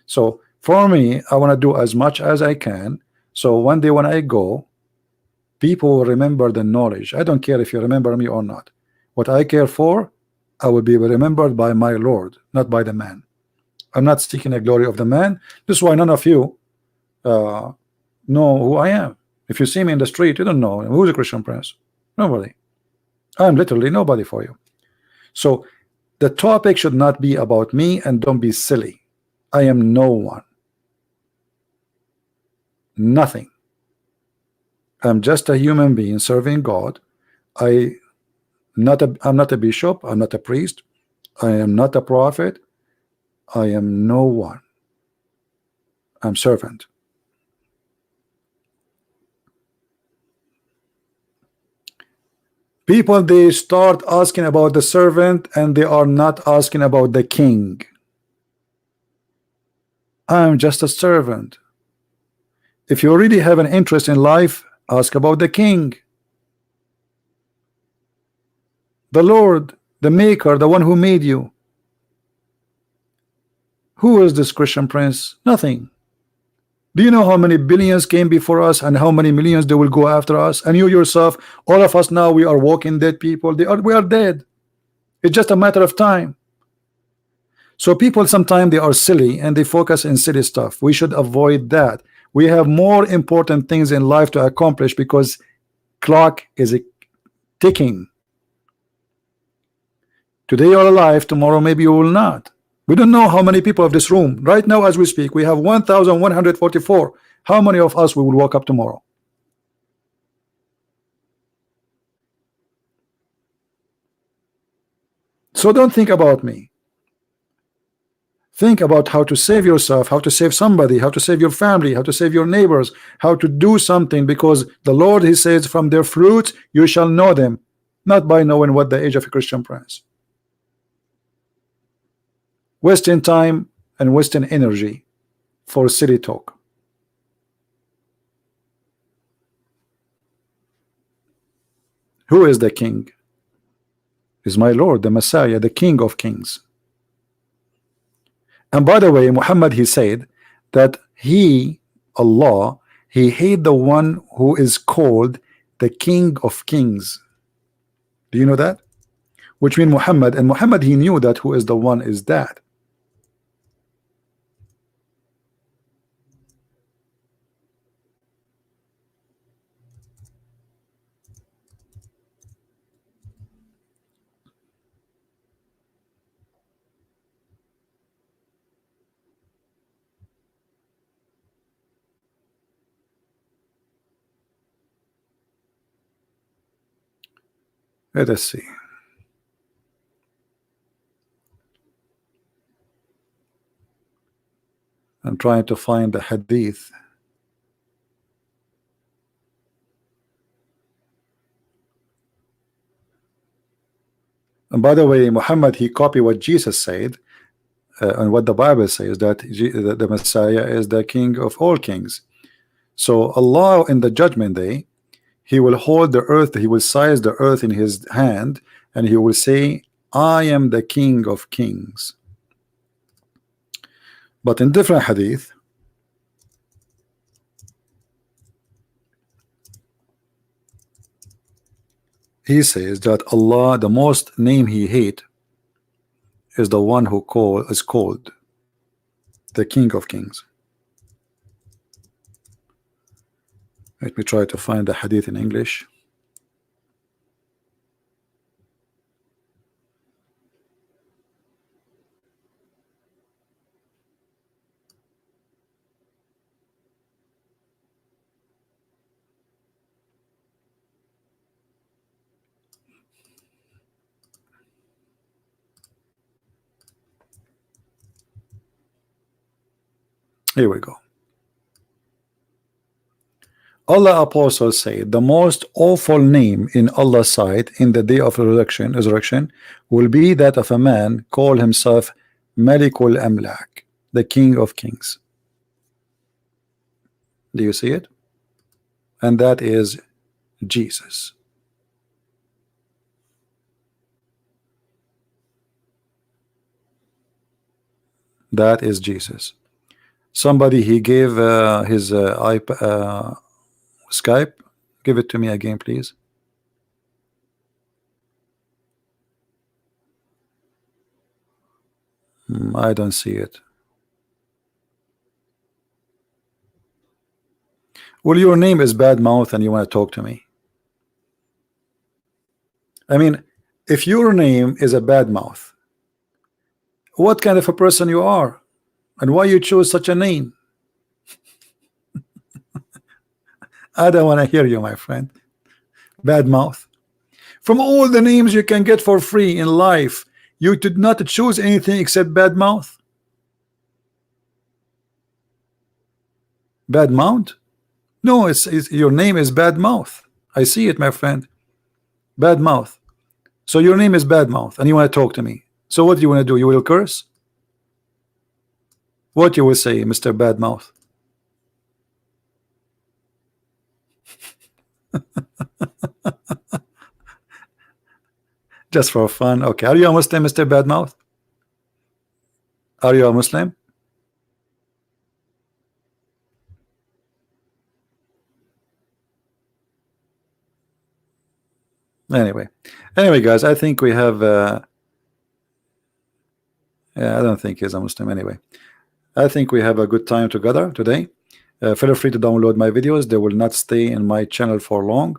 So for me, I want to do as much as I can, so one day when I go, people will remember the knowledge. I don't care if you remember me or not. What I care for, I will be remembered by my Lord, not by the man. I'm not seeking the glory of the man. This is why none of you know who I am. If you see me in the street, you don't know who's a Christian Prince. Nobody. I'm literally nobody for you. So the topic should not be about me, and don't be silly. I am no one. Nothing. I'm just a human being serving God. I'm not a bishop. I'm not a priest. I am not a prophet. I am no one. I'm servant. People, they start asking about the servant and they are not asking about the king. I'm just a servant. If you really have an interest in life, ask about the king, the Lord, the maker, the one who made you. Who is this Christian Prince? Nothing. Do you know how many billions came before us and how many millions they will go after us? And you yourself, all of us now, we are walking dead people. We are dead. It's just a matter of time. So people sometimes they are silly and they focus in silly stuff. We should avoid that. We have more important things in life to accomplish because clock is ticking. Today you're alive, tomorrow maybe you will not. We don't know how many people of this room right now as we speak. We have 1,144. How many of us we will wake up tomorrow? So don't think about me. Think about how to save yourself, how to save somebody, how to save your family, how to save your neighbors, how to do something, because the Lord, he says, from their fruits you shall know them, not by knowing what the age of a Christian Prince. Wasting time and wasting energy for silly talk. Who is the king? Is my Lord, the Messiah, the King of Kings. And by the way, Muhammad, he said that he, Allah, he hate the one who is called the King of Kings. Do you know that? Which means Muhammad, and Muhammad, he knew that who is the one is that. Let us see. I'm trying to find the hadith. And by the way, Muhammad, he copied what Jesus said and what the Bible says, that the Messiah is the King of all kings. So Allah in the judgment day, he will hold the earth, he will size the earth in his hand, and he will say, I am the King of Kings. But in different hadith, he says that Allah, the most name he hate is the one who is called the King of Kings. Let me try to find the hadith in English. Here we go. Allah Apostle said the most awful name in Allah's sight in the day of resurrection will be that of a man call himself Malikul Amlak, the King of Kings. Do you see it? And that is Jesus. That is Jesus. Somebody, he gave his Skype. Give it to me again, please. I don't see it. Well, your name is bad mouth and you want to talk to me. I mean, if your name is a bad mouth, what kind of a person you are and why you choose such a name? I don't want to hear you, my friend. Bad mouth. From all the names you can get for free in life, you did not choose anything except bad mouth. Bad mouth? No, it's your name is bad mouth. I see it, my friend. Bad mouth. So your name is bad mouth and you want to talk to me. So what do you want to do? You will curse? What you will say, Mr. Bad Mouth? Just for fun. Okay. Are you a Muslim, Mr. Bad Mouth? Are you a Muslim? Anyway, guys, I think we have yeah, I don't think he's a Muslim anyway. I think we have a good time together today. Feel free to download my videos. They will not stay in my channel for long.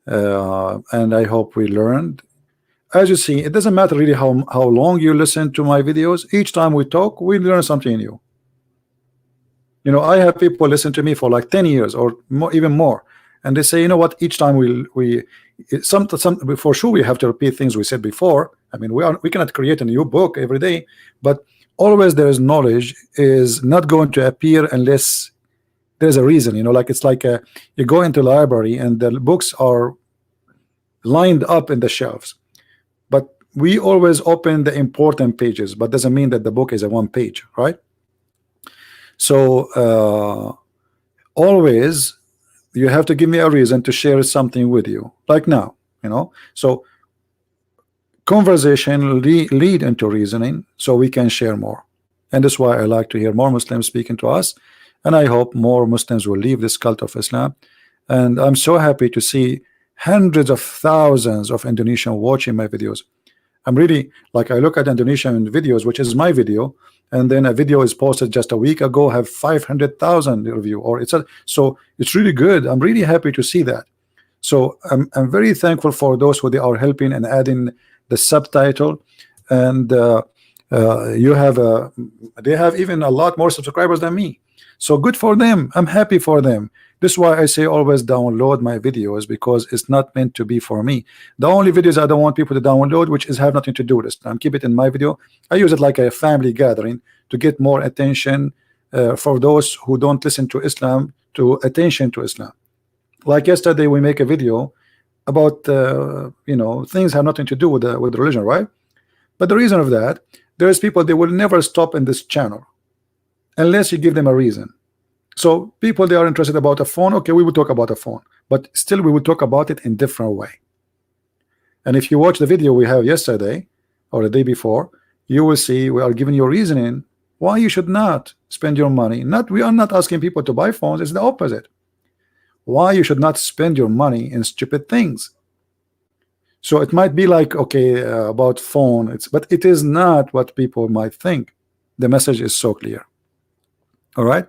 And I hope we learned. As you see, it doesn't matter really how long you listen to my videos. Each time we talk, we learn something new. You know, I have people listen to me for like 10 years or more, even more, and they say, you know what, each time we some for sure we have to repeat things we said before. I mean, we cannot create a new book every day, but always there is knowledge is not going to appear unless there's a reason. You know, like it's like you go into the library and the books are lined up in the shelves, but we always open the important pages, but doesn't mean that the book is a one page, right? So always you have to give me a reason to share something with you, like now, you know. So conversation lead into reasoning so we can share more, and that's why I like to hear more Muslims speaking to us, and I hope more Muslims will leave this cult of Islam. And I'm so happy to see hundreds of thousands of Indonesians watching my videos. I'm really, like, I look at Indonesian videos, which is my video, and then a video is posted just a week ago have 500,000 review, or so it's really good. I'm really happy to see that. So I'm very thankful for those who they are helping and adding the subtitle, and you have they have even a lot more subscribers than me, so good for them. I'm happy for them. This is why I say always download my videos, because it's not meant to be for me. The only videos I don't want people to download, which is have nothing to do with Islam, keep it in my video. I use it like a family gathering to get more attention for those who don't listen to Islam, to attention to Islam. Like yesterday we make a video about you know, things have nothing to do with religion, right? But the reason of that, there's people, they will never stop in this channel unless you give them a reason. So people, they are interested about a phone. Okay, we will talk about a phone, but still we will talk about it in different way. And if you watch the video we have yesterday or the day before, you will see we are giving you reasoning why you should not spend your money. We are not asking people to buy phones. It's the opposite. Why you should not spend your money in stupid things. So it might be like, okay, about phone, but it is not what people might think. The message is so clear. All right.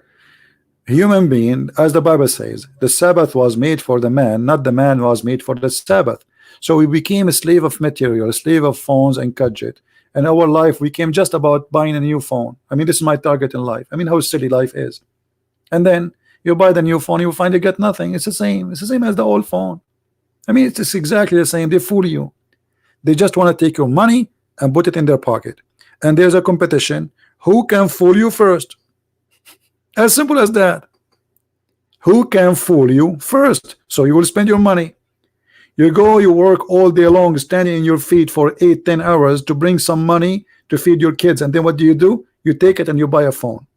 Human being, as the Bible says, the Sabbath was made for the man, not the man was made for the Sabbath. So we became a slave of material, a slave of phones and gadget. And our life became just about buying a new phone. I mean, this is my target in life. I mean, how silly life is. And then you buy the new phone, you find you get nothing. It's the same. It's the same as the old phone. I mean, it's exactly the same. They fool you. They just want to take your money and put it in their pocket. And there's a competition. Who can fool you first? As simple as that. Who can fool you first? So you will spend your money. You go, you work all day long, standing in your feet for 8-10 hours to bring some money to feed your kids. And then what do? You take it and you buy a phone.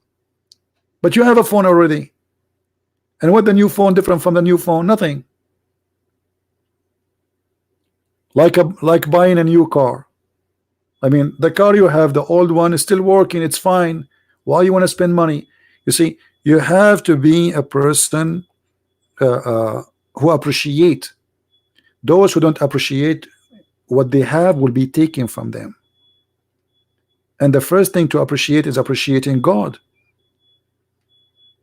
But you have a phone already. And what the new phone different from the new phone? Nothing. Like buying a new car. I mean, the car you have, the old one is still working, it's fine. Why you want to spend money? You see, you have to be a person who appreciate. Those who don't appreciate what they have will be taken from them. And the first thing to appreciate is appreciating God.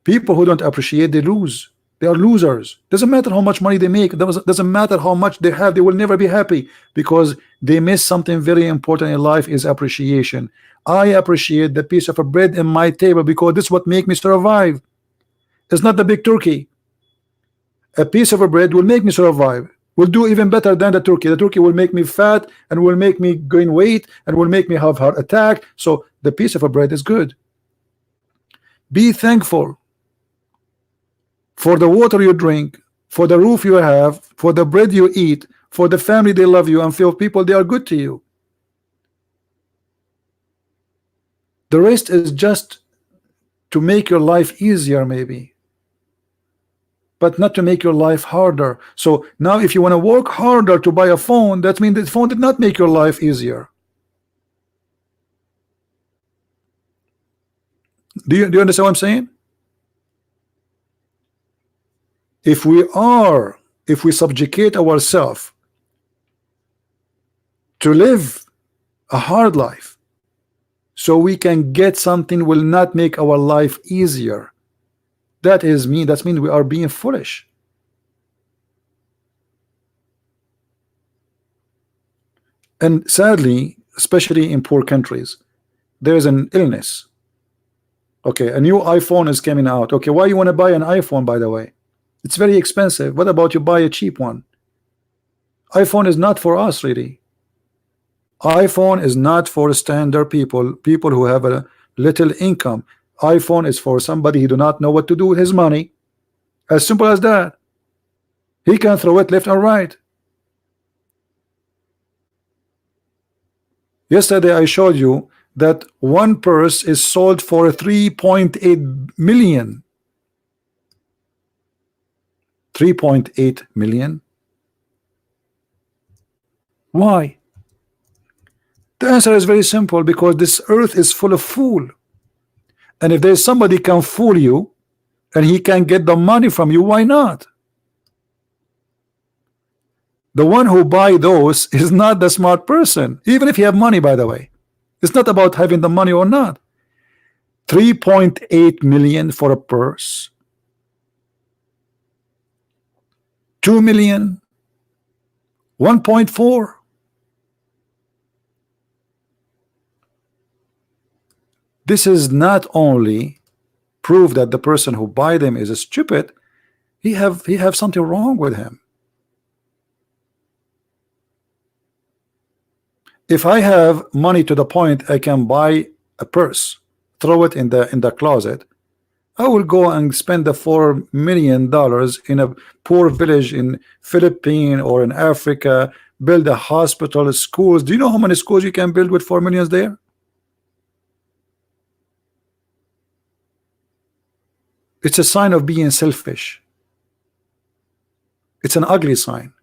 People who don't appreciate, they lose. They are losers. Doesn't matter how much money they make. Doesn't matter how much they have. They will never be happy because they miss something very important in life, is appreciation. I appreciate the piece of a bread in my table because this is what make me survive. It's not the big turkey. A piece of a bread will make me survive. Will do even better than the turkey. The turkey will make me fat and will make me gain weight and will make me have heart attack. So the piece of a bread is good. Be thankful for the water you drink, for the roof you have, for the bread you eat, for the family they love you, and for people they are good to you. The rest is just to make your life easier, maybe, but not to make your life harder. So now if you want to work harder to buy a phone, that means the phone did not make your life easier. Do you understand what I'm saying? If we subjugate ourselves to live a hard life so we can get something will not make our life easier, that means we are being foolish. And sadly, especially in poor countries, there is an illness. Okay, a new iPhone is coming out. Okay, why you want to buy an iPhone, by the way? It's very expensive. What about you buy a cheap one? iPhone is not for us, really. iPhone is not for standard people who have a little income. iPhone is for somebody who do not know what to do with his money. As simple as that. He can throw it left or right. Yesterday I showed you that one purse is sold for 3.8 million. 3.8 million. Why? The answer is very simple, because this earth is full of fool. And if there's somebody can fool you and he can get the money from you, why not? The one who buy those is not the smart person, even if you have money, by the way. It's not about having the money or not. 3.8 million for a purse. 2 million. 1.4. This is not only proof that the person who buy them is a stupid, he have something wrong with him. If I have money to the point I can buy a purse, throw it in the closet, I will go and spend the $4 million in a poor village in Philippines or in Africa, build a hospital, schools. Do you know how many schools you can build with $4 million there? It's a sign of being selfish. It's an ugly sign.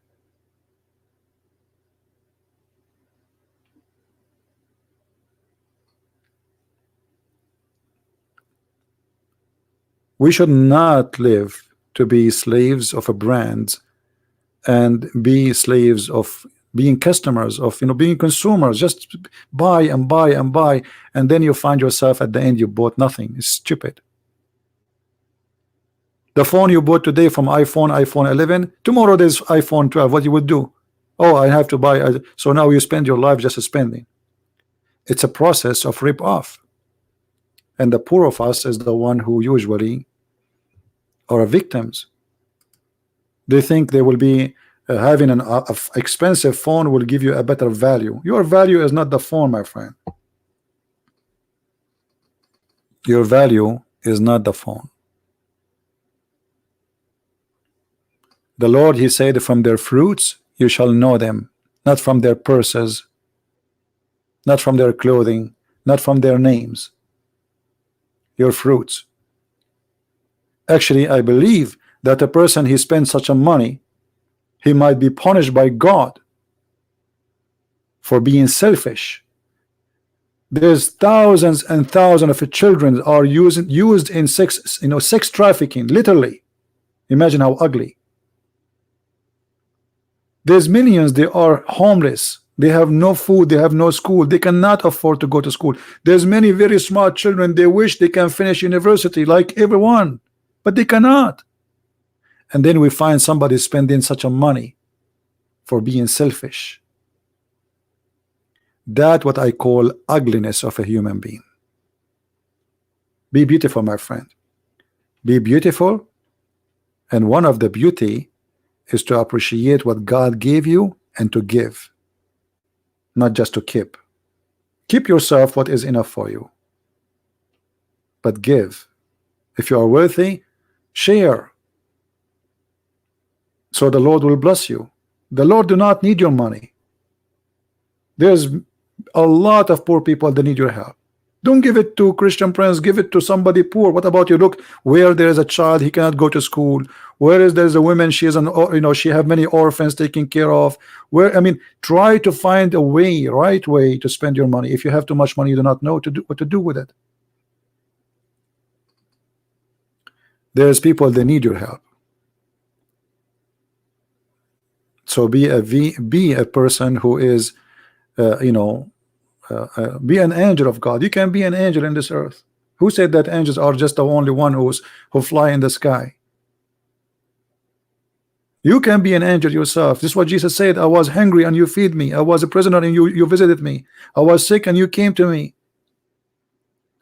We should not live to be slaves of a brand and be slaves of being customers of, being consumers. Just buy and buy and buy, and then you find yourself at the end you bought nothing. It's stupid. The phone you bought today from iPhone 11, tomorrow there's iPhone 12. What you would do? Oh, I have to buy. So now you spend your life just spending. It's a process of rip off. And the poor of us is the one who usually are victims. They think they will be having an expensive phone will give you a better value. Your value is not the phone, my friend. Your value is not the phone. The Lord, he said, from their fruits you shall know them, not from their purses, not from their clothing, not from their names. Your fruits. Actually, I believe that a person he spends such a money, he might be punished by God for being selfish. There's thousands and thousands of children are used in sex trafficking, literally. Imagine how ugly. There's millions, they are homeless. They have no food, they have no school, they cannot afford to go to school. There's many very smart children, they wish they can finish university like everyone, but they cannot. and then we find somebody spending such a money for being selfish. That what I call ugliness of a human being. Be beautiful, my friend. Be beautiful, and one of the beauty is to appreciate what God gave you and to give, not just to keep. Keep yourself what is enough for you, but give. If you are worthy, share, so the Lord will bless you. The Lord do not need your money. There's a lot of poor people that need your help. Don't give it to Christian Prince, give it to somebody poor. What about you? Look, where there is a child, he cannot go to school. Where is there's a woman, she is an, you know, she have many orphans taken care of. Where, I mean, try to find a way, right way to spend your money. If you have too much money, you do not know what to do with it. There's people that need your help. So be a person who is, you know, be an angel of God. You can be an angel in this earth. Who said that angels are just the only one who fly in the sky? You can be an angel yourself. This is what Jesus said. I was hungry and you feed me. I was a prisoner and you visited me. I was sick and you came to me.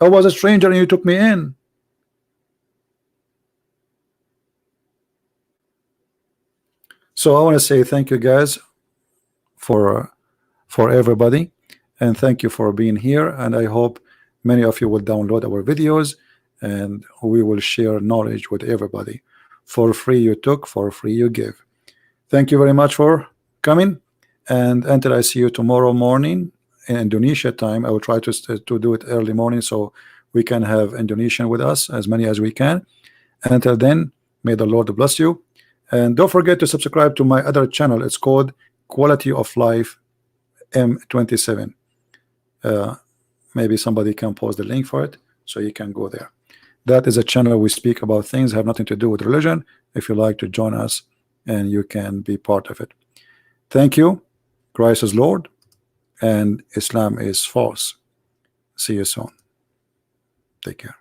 I was a stranger and you took me in. So I want to say thank you guys for everybody, and thank you for being here, and I hope many of you will download our videos and we will share knowledge with everybody. For free you took, for free you give. Thank you very much for coming, and until I see you tomorrow morning in Indonesia time, I will try to do it early morning so we can have Indonesian with us, as many as we can. And until then, may the Lord bless you, and don't forget to subscribe to my other channel. It's called Quality of Life M27. Maybe somebody can post the link for it so you can go there. That is a channel we speak about things have nothing to do with religion. If you like to join us, and you can be part of it. Thank you. Christ is Lord and Islam is false. See you soon. Take care.